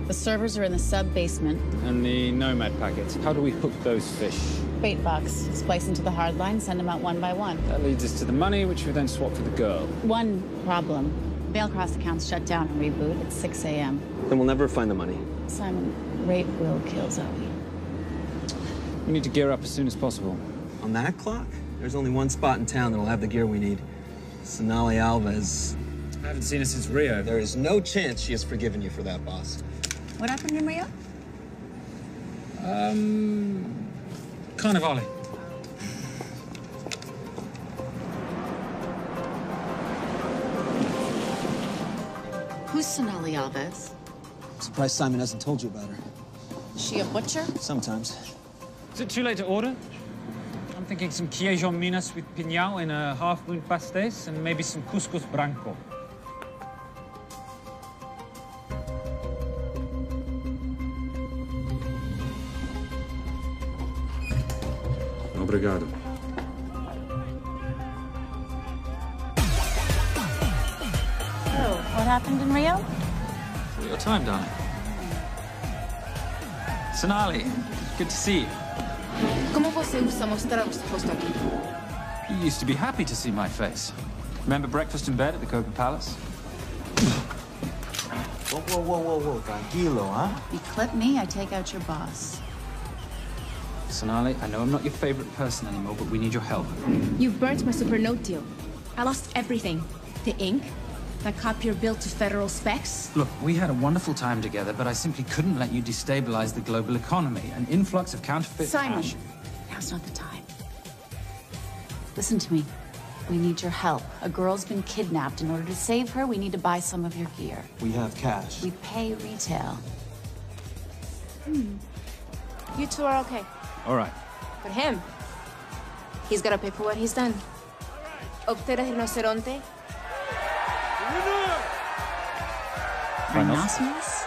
The servers are in the sub-basement. And the Nomad packets. How do we hook those fish? Bait box. Splice into the hard line, send them out one by one. That leads us to the money, which we then swap for the girl. One problem. Bailcross accounts shut down and reboot at 6 a.m. Then we'll never find the money. Simon, rape will kill Zoe. We need to gear up as soon as possible. On that clock? There's only one spot in town that'll have the gear we need. Sonali Alves. I haven't seen her since Rio. There is no chance she has forgiven you for that, boss. What happened in Rio? Carnivale. Who's Sonali Alves? Surprised Simon hasn't told you about her. Is she a butcher? Sometimes. Is it too late to order? I'm thinking some queijo minas with piñao in a half-moon pastéis and maybe some couscous branco. Obrigado. Oh, what happened in Rio? Your time, darling. Sonali, good to see you. ¿Cómo você usa mostrar o seu rosto aqui? You used to be happy to see my face. Remember breakfast in bed at the Copa Palace? Whoa. Tranquilo, huh? You clip me, I take out your boss. Sonali, I know I'm not your favorite person anymore, but we need your help. You've burnt my supernote deal. I lost everything. The ink, that copier built to federal specs. Look, we had a wonderful time together, but I simply couldn't let you destabilize the global economy. An influx of counterfeit Simon, cash. now's not the time. Listen to me. We need your help. A girl's been kidnapped. In order to save her, we need to buy some of your gear. We have cash. We pay retail. You two are okay. All right. But him, he's gotta pay for what he's done. Obter el rinoceronte. Rhinoceros?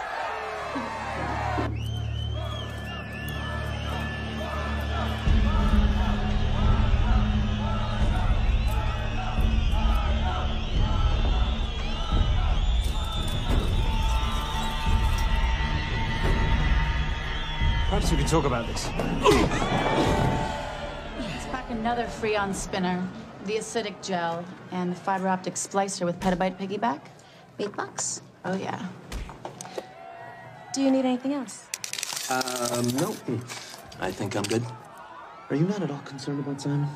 so we can talk about this. Let's pack another Freon spinner, the acidic gel, and the fiber optic splicer with petabyte piggyback. $8? Oh, yeah. Do you need anything else? No. I think I'm good. Are you not at all concerned about Simon?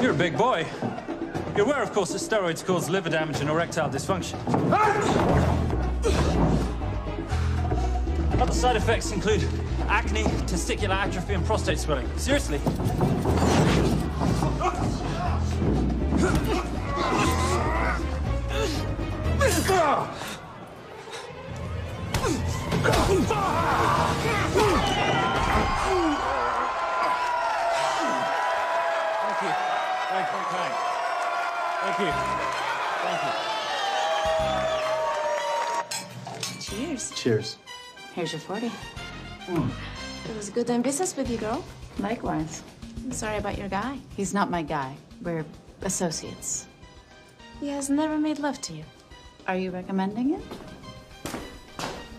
You're a big boy. You're aware, of course, that steroids cause liver damage and erectile dysfunction. Other side effects include acne, testicular atrophy, and prostate swelling. Seriously. Thank you. Cheers. Cheers. Here's your 40. It was good doing business with you, girl. Likewise. I'm sorry about your guy. He's not my guy. We're associates. He has never made love to you. Are you recommending it?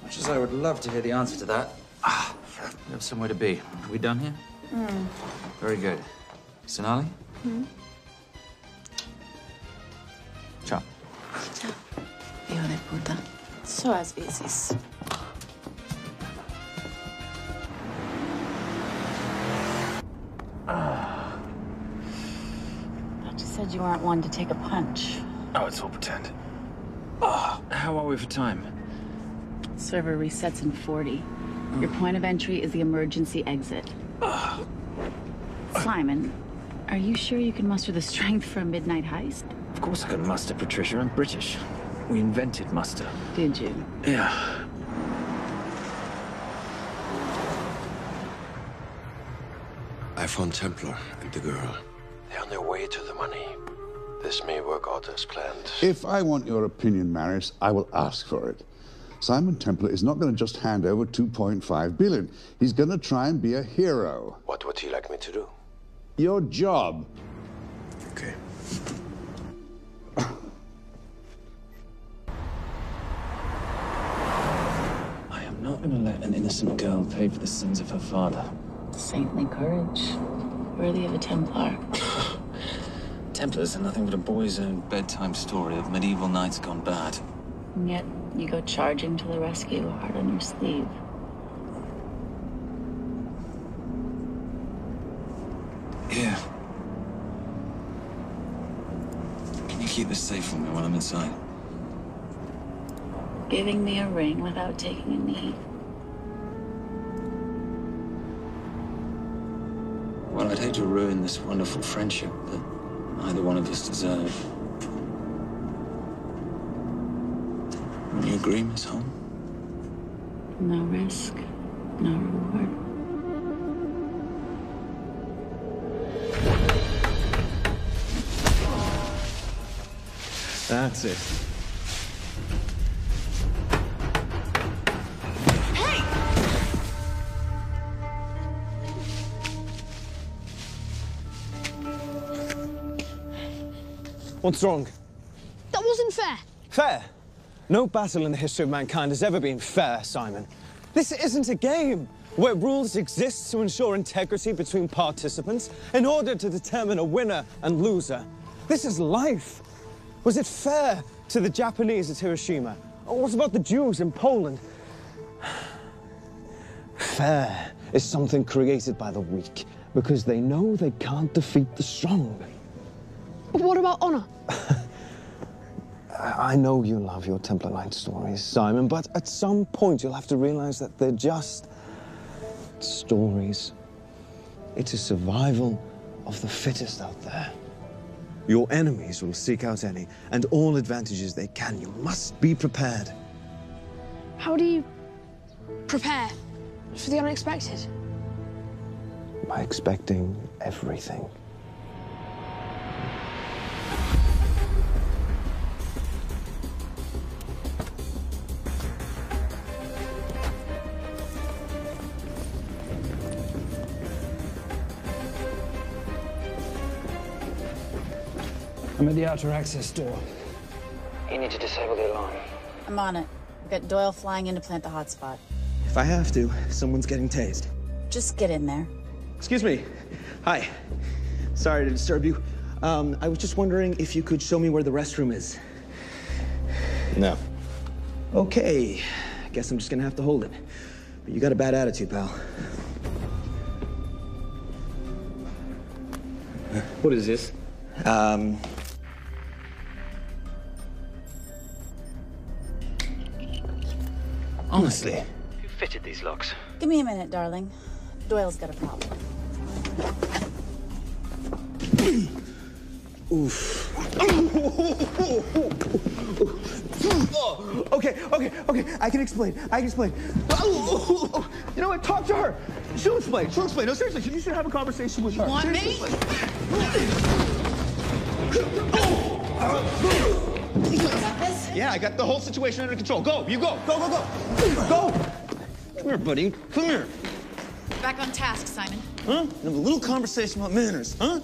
Much as I would love to hear the answer to that, we have somewhere to be. Are we done here? Very good. Sonali? Ciao. Ciao. Hijo de puta. So as veces. But you said you weren't one to take a punch. Oh, it's all pretend. How are we for time? Server resets in 40. Your point of entry is the emergency exit. Simon, are you sure you can muster the strength for a midnight heist? Of course I can muster, Patricia. I'm British. We invented muster. Did you? Yeah. I found Templar and the girl. They're on their way to the money. This may work out as planned. If I want your opinion, Maris, I will ask for it. Simon Templar is not going to just hand over 2.5 billion. He's going to try and be a hero. What would he like me to do? Your job. Okay. I am not going to let an innocent girl pay for the sins of her father. Saintly courage. Worthy of a Templar. Templars are nothing but a boy's own bedtime story of medieval knights gone bad. And yet, you go charging to the rescue, heart on your sleeve. Yeah. Can you keep this safe from me while I'm inside? Giving me a ring without taking a knee. Well, I'd hate to ruin this wonderful friendship that neither one of us deserve. You agree, Miss Holm? No risk, no reward. That's it. What's wrong? That wasn't fair. Fair? No battle in the history of mankind has ever been fair, Simon. This isn't a game where rules exist to ensure integrity between participants in order to determine a winner and loser. This is life. Was it fair to the Japanese at Hiroshima? Or what about the Jews in Poland? Fair is something created by the weak because they know they can't defeat the strong. But what about honor? I know you love your Templar Knight stories, Simon, but at some point you'll have to realize that they're just stories. It's a survival of the fittest out there. Your enemies will seek out any and all advantages they can. You must be prepared. How do you prepare for the unexpected? By expecting everything. I'm at the outer access door. You need to disable the alarm. I'm on it. We've got Doyle flying in to plant the hotspot. If I have to, someone's getting tased. Just get in there. Excuse me. Hi. Sorry to disturb you. I was just wondering if you could show me where the restroom is. No. Okay. Guess I'm just gonna have to hold it. But you got a bad attitude, pal. What is this? Honestly. Who fitted these locks? Give me a minute, darling. Doyle's got a problem. Oof. Okay. I can explain. You know what? Talk to her. She'll explain. No, seriously, you should have a conversation with her. You want me? Yeah, I got the whole situation under control. Go, you go. Go. Come here, buddy. Come here. Back on task, Simon. Huh? Have a little conversation about manners, huh?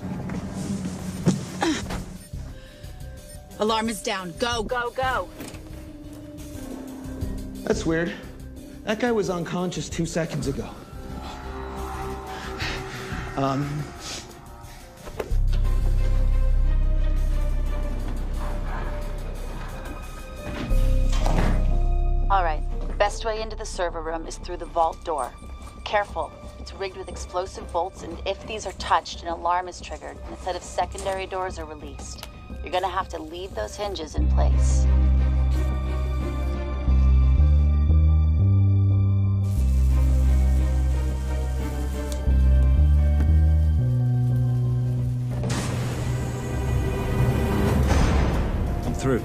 Alarm is down. Go. That's weird. That guy was unconscious 2 seconds ago. All right. Best way into the server room is through the vault door. Careful. It's rigged with explosive bolts, and if these are touched, an alarm is triggered, and a set of secondary doors are released. You're gonna have to leave those hinges in place. I'm through.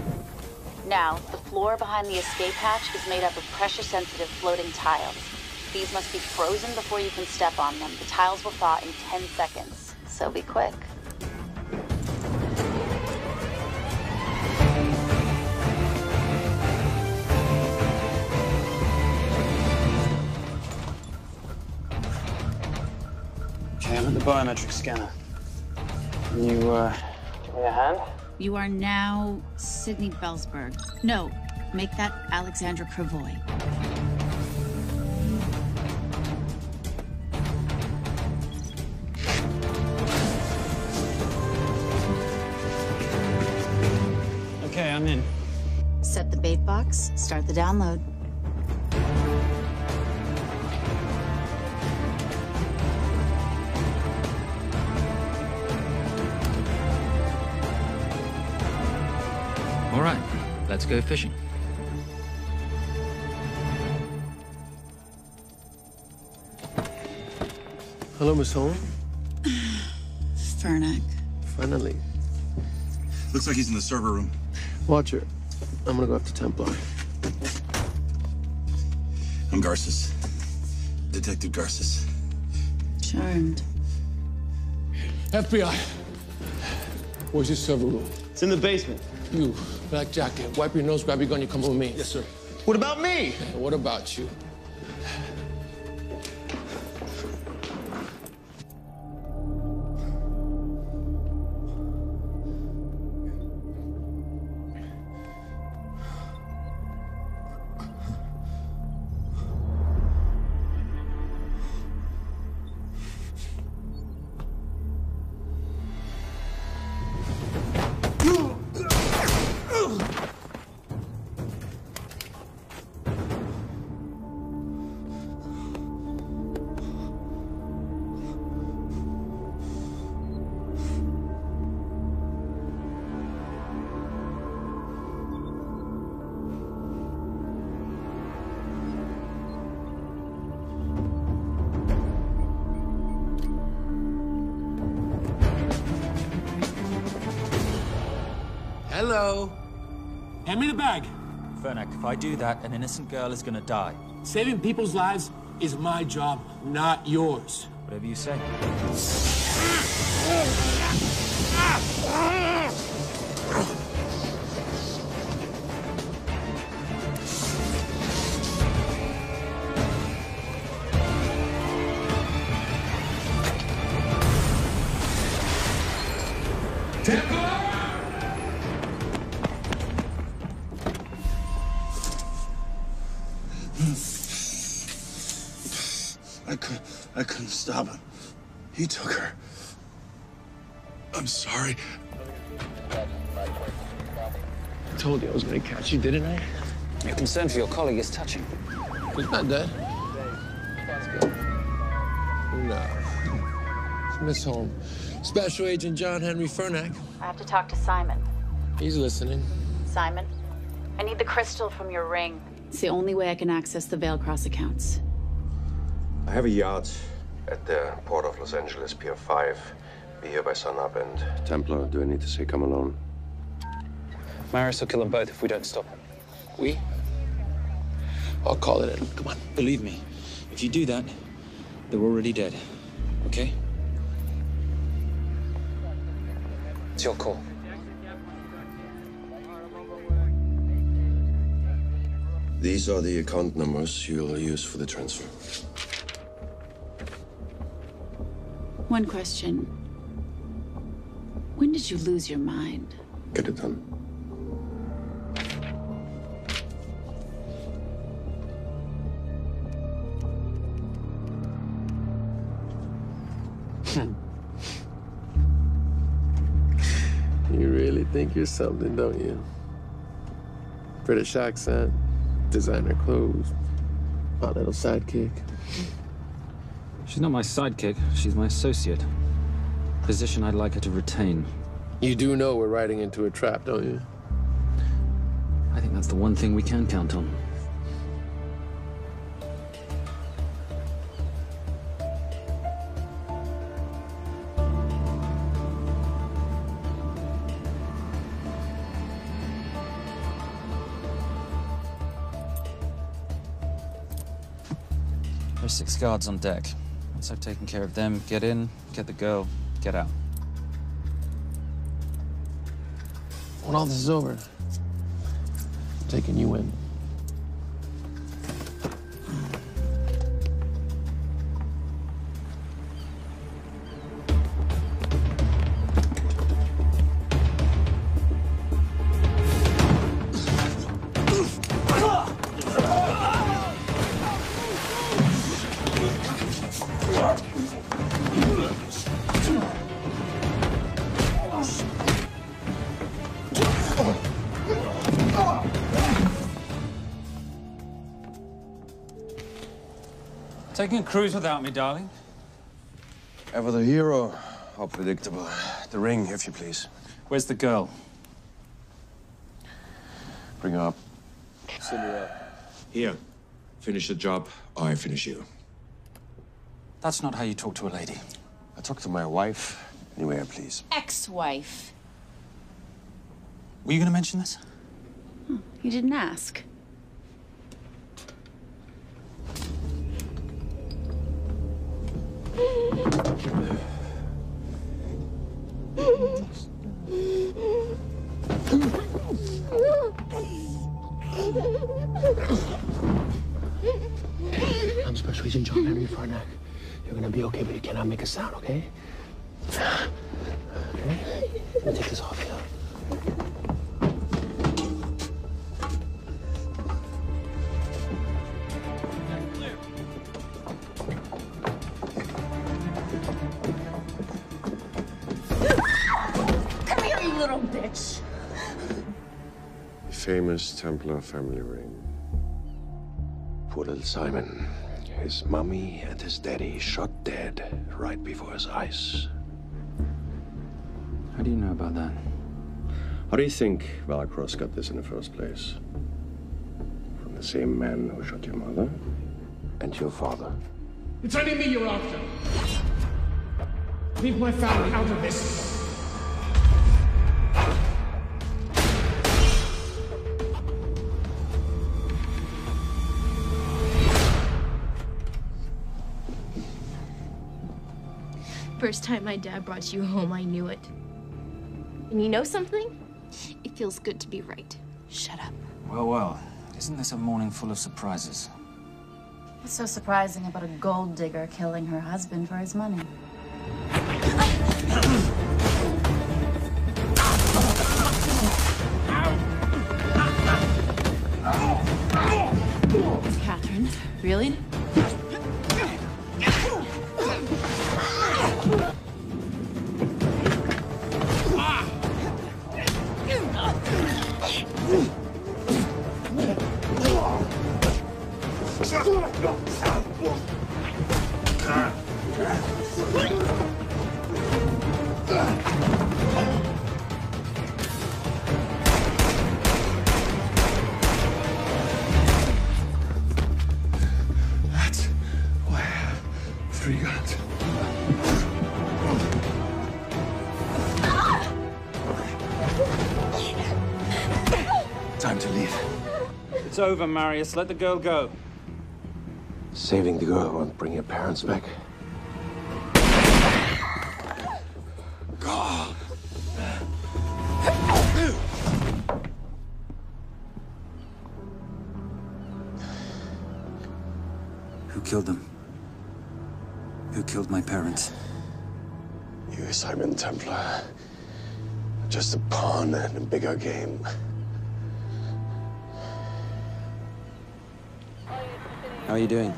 Now, the floor behind the escape hatch is made up of pressure-sensitive floating tiles. These must be frozen before you can step on them. The tiles will thaw in 10 seconds, so be quick. Okay, I'm at the biometric scanner. Can you, give me a hand? You are now Sydney Bellsberg. No, make that Alexandra Cravoy. Okay, I'm in. Set the bait box, start the download. All right, let's go fishing. Hello, Miss Holm. Fernac. Finally. Looks like he's in the server room. Watcher, I'm gonna go up to Templar. I'm Garces. Detective Garces. Charmed. FBI. Where's your server room? It's in the basement. You, black jacket, wipe your nose, grab your gun, you come with me. Yes, sir. What about me? And what about you? Hello. Hand me the bag. Fernac, if I do that, an innocent girl is gonna die. Saving people's lives is my job, not yours. Whatever you say. Stop. He took her. I'm sorry. I told you I was gonna catch you, didn't I? Your concern for your colleague is touching. He's not dead. No. It's Miss Holmes. Special Agent John Henry Fernack. I have to talk to Simon. He's listening. Simon, I need the crystal from your ring. It's the only way I can access the Veilcross accounts. I have a yacht at the port of Los Angeles, Pier 5. Be here by sunup, and Templar, do I need to say come alone? Maris will kill them both if we don't stop him. We? I'll call it in. Come on. Believe me, if you do that, they're already dead. Okay? It's your call. These are the account numbers you'll use for the transfer. One question. When did you lose your mind? Get it done. You really think you're something, don't you? British accent, designer clothes, my little sidekick. She's not my sidekick. She's my associate. Position I'd like her to retain. You do know we're riding into a trap, don't you? I think that's the one thing we can count on. There's 6 guards on deck. Once I've taken care of them, get in, get the girl, get out. When all this is over, I'm taking you in. Taking a cruise without me, darling? Ever the hero? How predictable. The ring, if you please. Where's the girl? Bring her up. Send her up. Here. Finish the job, or I finish you. That's not how you talk to a lady. I talk to my wife anywhere, please. Ex-wife. Were you going to mention this? You didn't ask. I'm Special Agent John Henry Fernack. You're gonna be okay, but you cannot make a sound, okay? Okay? Let me take this off you. Come here, you little bitch. Famous Templar family ring. Poor little Simon. His mommy and his daddy shot dead right before his eyes. How do you know about that? How do you think Veilcross got this in the first place? From the same man who shot your mother and your father. It's only me you're after. Leave my family out of this. First time my dad brought you home, I knew it. And you know something? It feels good to be right. Shut up. Well, well. Isn't this a morning full of surprises? What's so surprising about a gold digger killing her husband for his money? Catherine, really? It's over, Marius. Let the girl go. Saving the girl won't bring your parents back. God. Who killed them? Who killed my parents? You, Simon Templar. Just a pawn in a bigger game. How are you doing?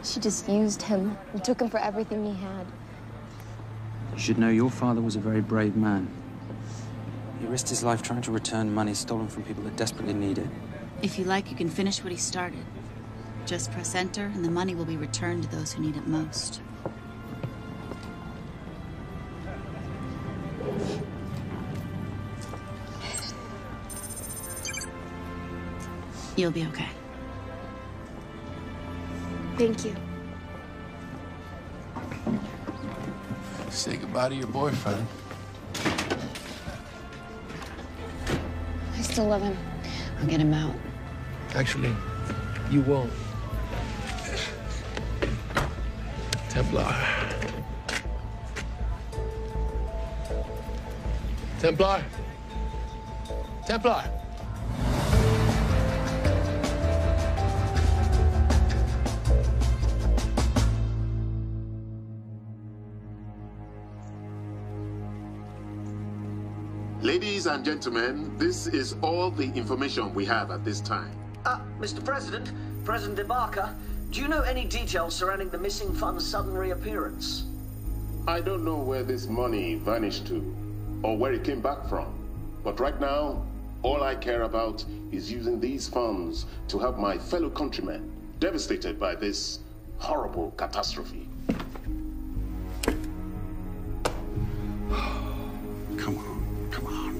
She just used him and took him for everything he had. You should know your father was a very brave man. He risked his life trying to return money stolen from people that desperately need it. If you like, you can finish what he started. Just press enter, and the money will be returned to those who need it most. You'll be okay. Thank you. Say goodbye to your boyfriend. I still love him. I'll get him out. Actually, you won't. Templar. Templar. Templar. Ladies and gentlemen, this is all the information we have at this time. Mr. President, President Ibaka, do you know any details surrounding the missing fund's sudden reappearance? I don't know where this money vanished to, or where it came back from. But right now, all I care about is using these funds to help my fellow countrymen devastated by this horrible catastrophe. Come on, come on.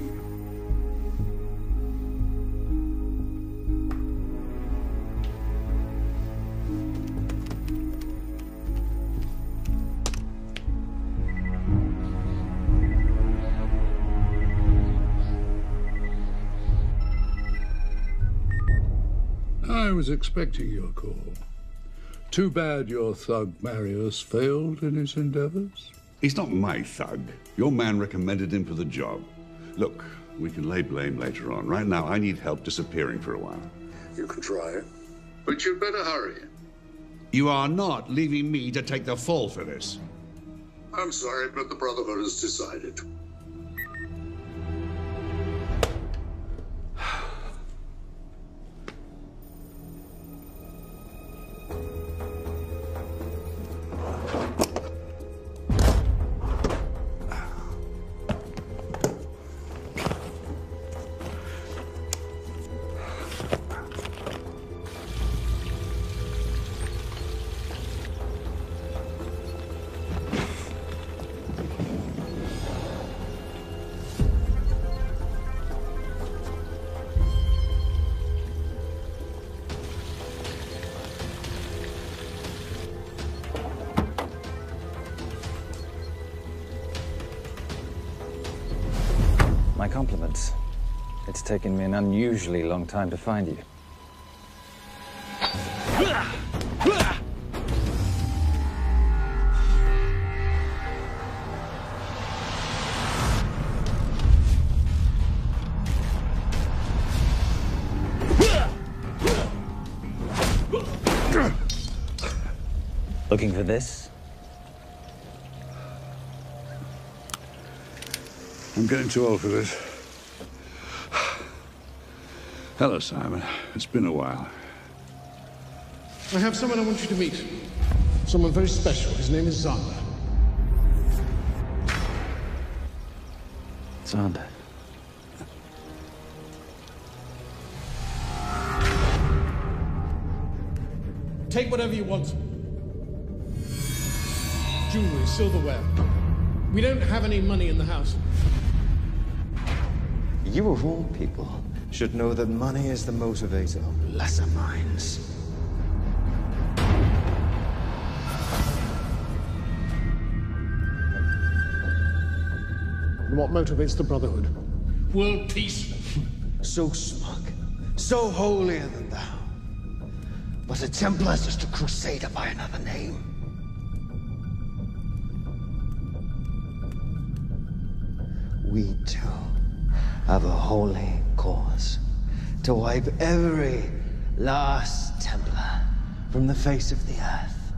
I was expecting your call. Too bad your thug Marius failed in his endeavors. He's not my thug. Your man recommended him for the job. Look, we can lay blame later on. Right now, I need help disappearing for a while. You can try, but you'd better hurry. You are not leaving me to take the fall for this. I'm sorry, but the Brotherhood has decided. My compliments. It's taken me an unusually long time to find you. Looking for this? I'm getting too old for this. Hello, Simon. It's been a while. I have someone I want you to meet. Someone very special. His name is Zander. Zander. Take whatever you want. Jewelry, silverware. We don't have any money in the house. You of all people should know that money is the motivator of lesser minds. What motivates the Brotherhood? World peace. So smug, so holier than thou. But a Templar's just a crusader by another name. We too have a holy cause to wipe every last Templar from the face of the earth.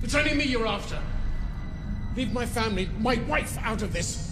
It's only me you're after. Leave my family, my wife, out of this.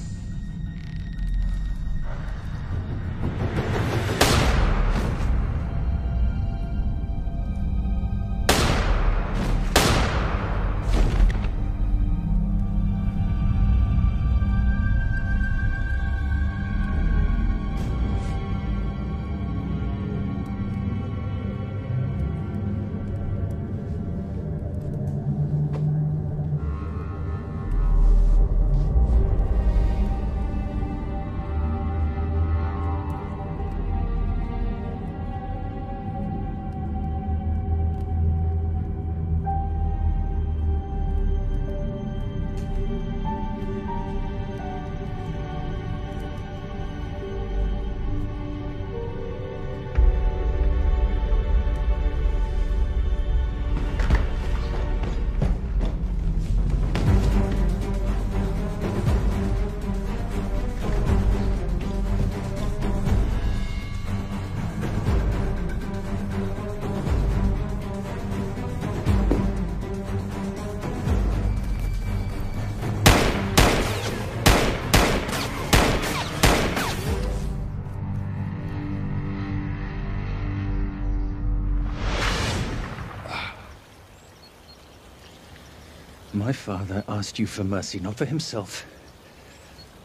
My father asked you for mercy, not for himself,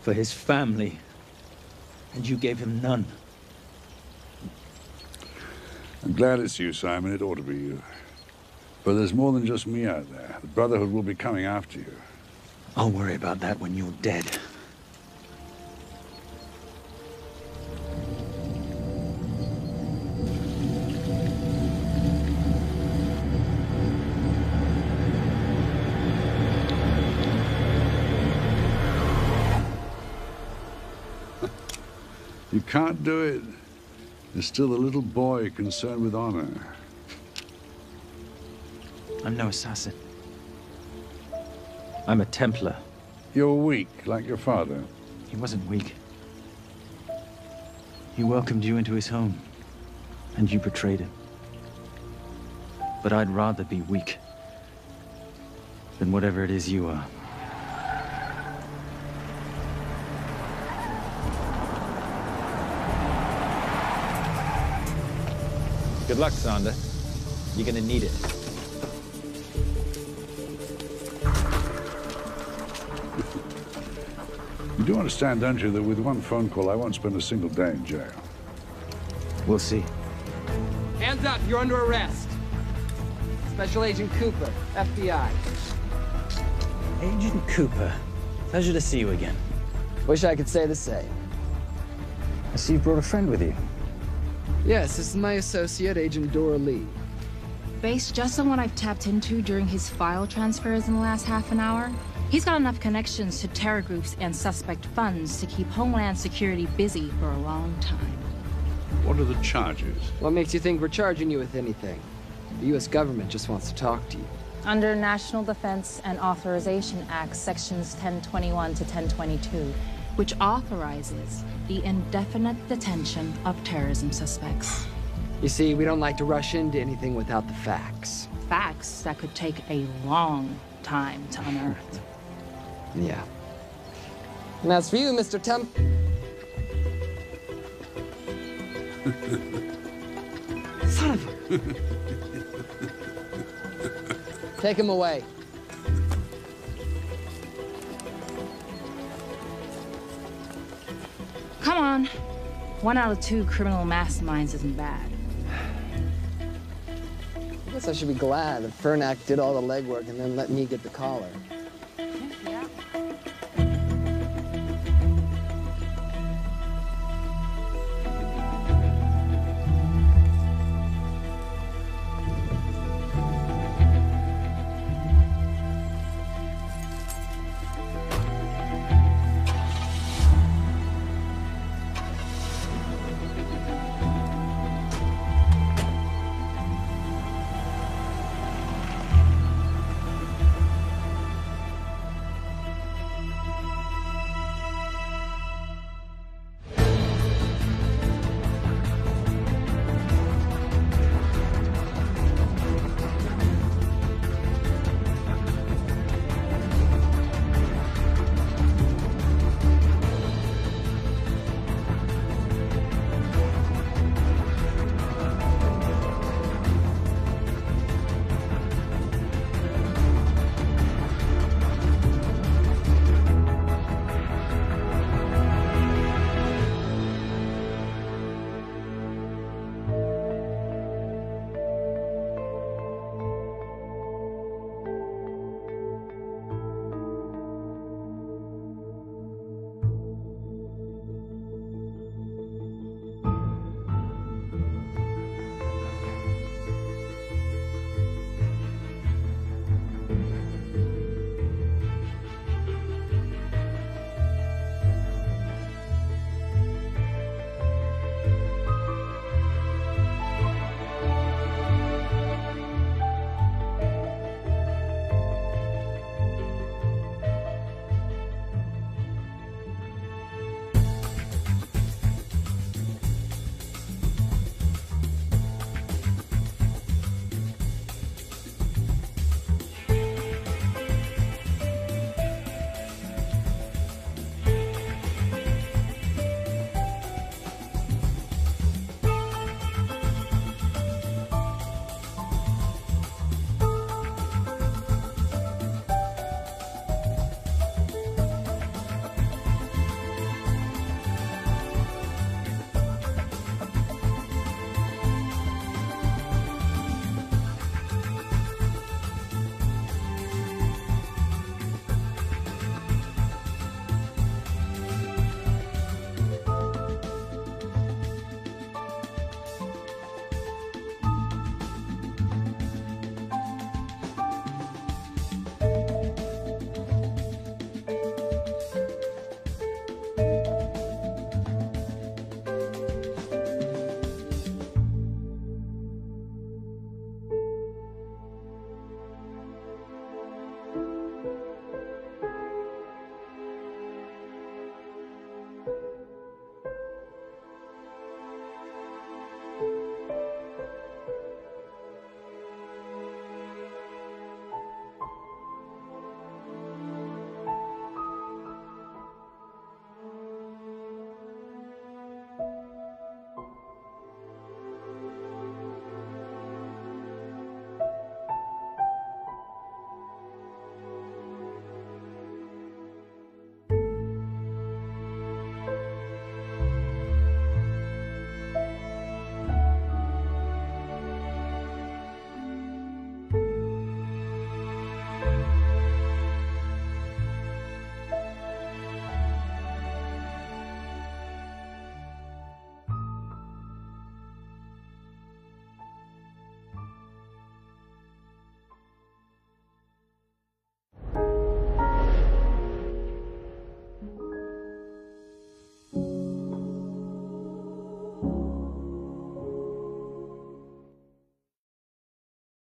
for his family, and you gave him none. I'm glad it's you, Simon. It ought to be you. But there's more than just me out there. The Brotherhood will be coming after you. I'll worry about that when you're dead. You can't do it. You're still a little boy concerned with honor. I'm no assassin. I'm a Templar. You're weak, like your father. He wasn't weak. He welcomed you into his home, and you betrayed him. But I'd rather be weak than whatever it is you are. Good luck, Sander. You're gonna need it. You do understand, don't you, that with one phone call, I won't spend a single day in jail. We'll see. Hands up, you're under arrest. Special Agent Cooper, FBI. Agent Cooper, pleasure to see you again. Wish I could say the same. I see you brought a friend with you. Yes, this is my associate, Agent Dora Lee. Based just on what I've tapped into during his file transfers in the last half an hour, he's got enough connections to terror groups and suspect funds to keep Homeland Security busy for a long time. What are the charges? What makes you think we're charging you with anything? The U.S. government just wants to talk to you. Under National Defense and Authorization Act, Sections 1021 to 1022, which authorizes the indefinite detention of terrorism suspects. You see, we don't like to rush into anything without the facts. Facts that could take a long time to unearth. Yeah. And as for you, Mr. Temp... Son of a... Take him away. Come on. 1 out of 2 criminal masterminds isn't bad. I guess I should be glad that Fernak did all the legwork and then let me get the collar.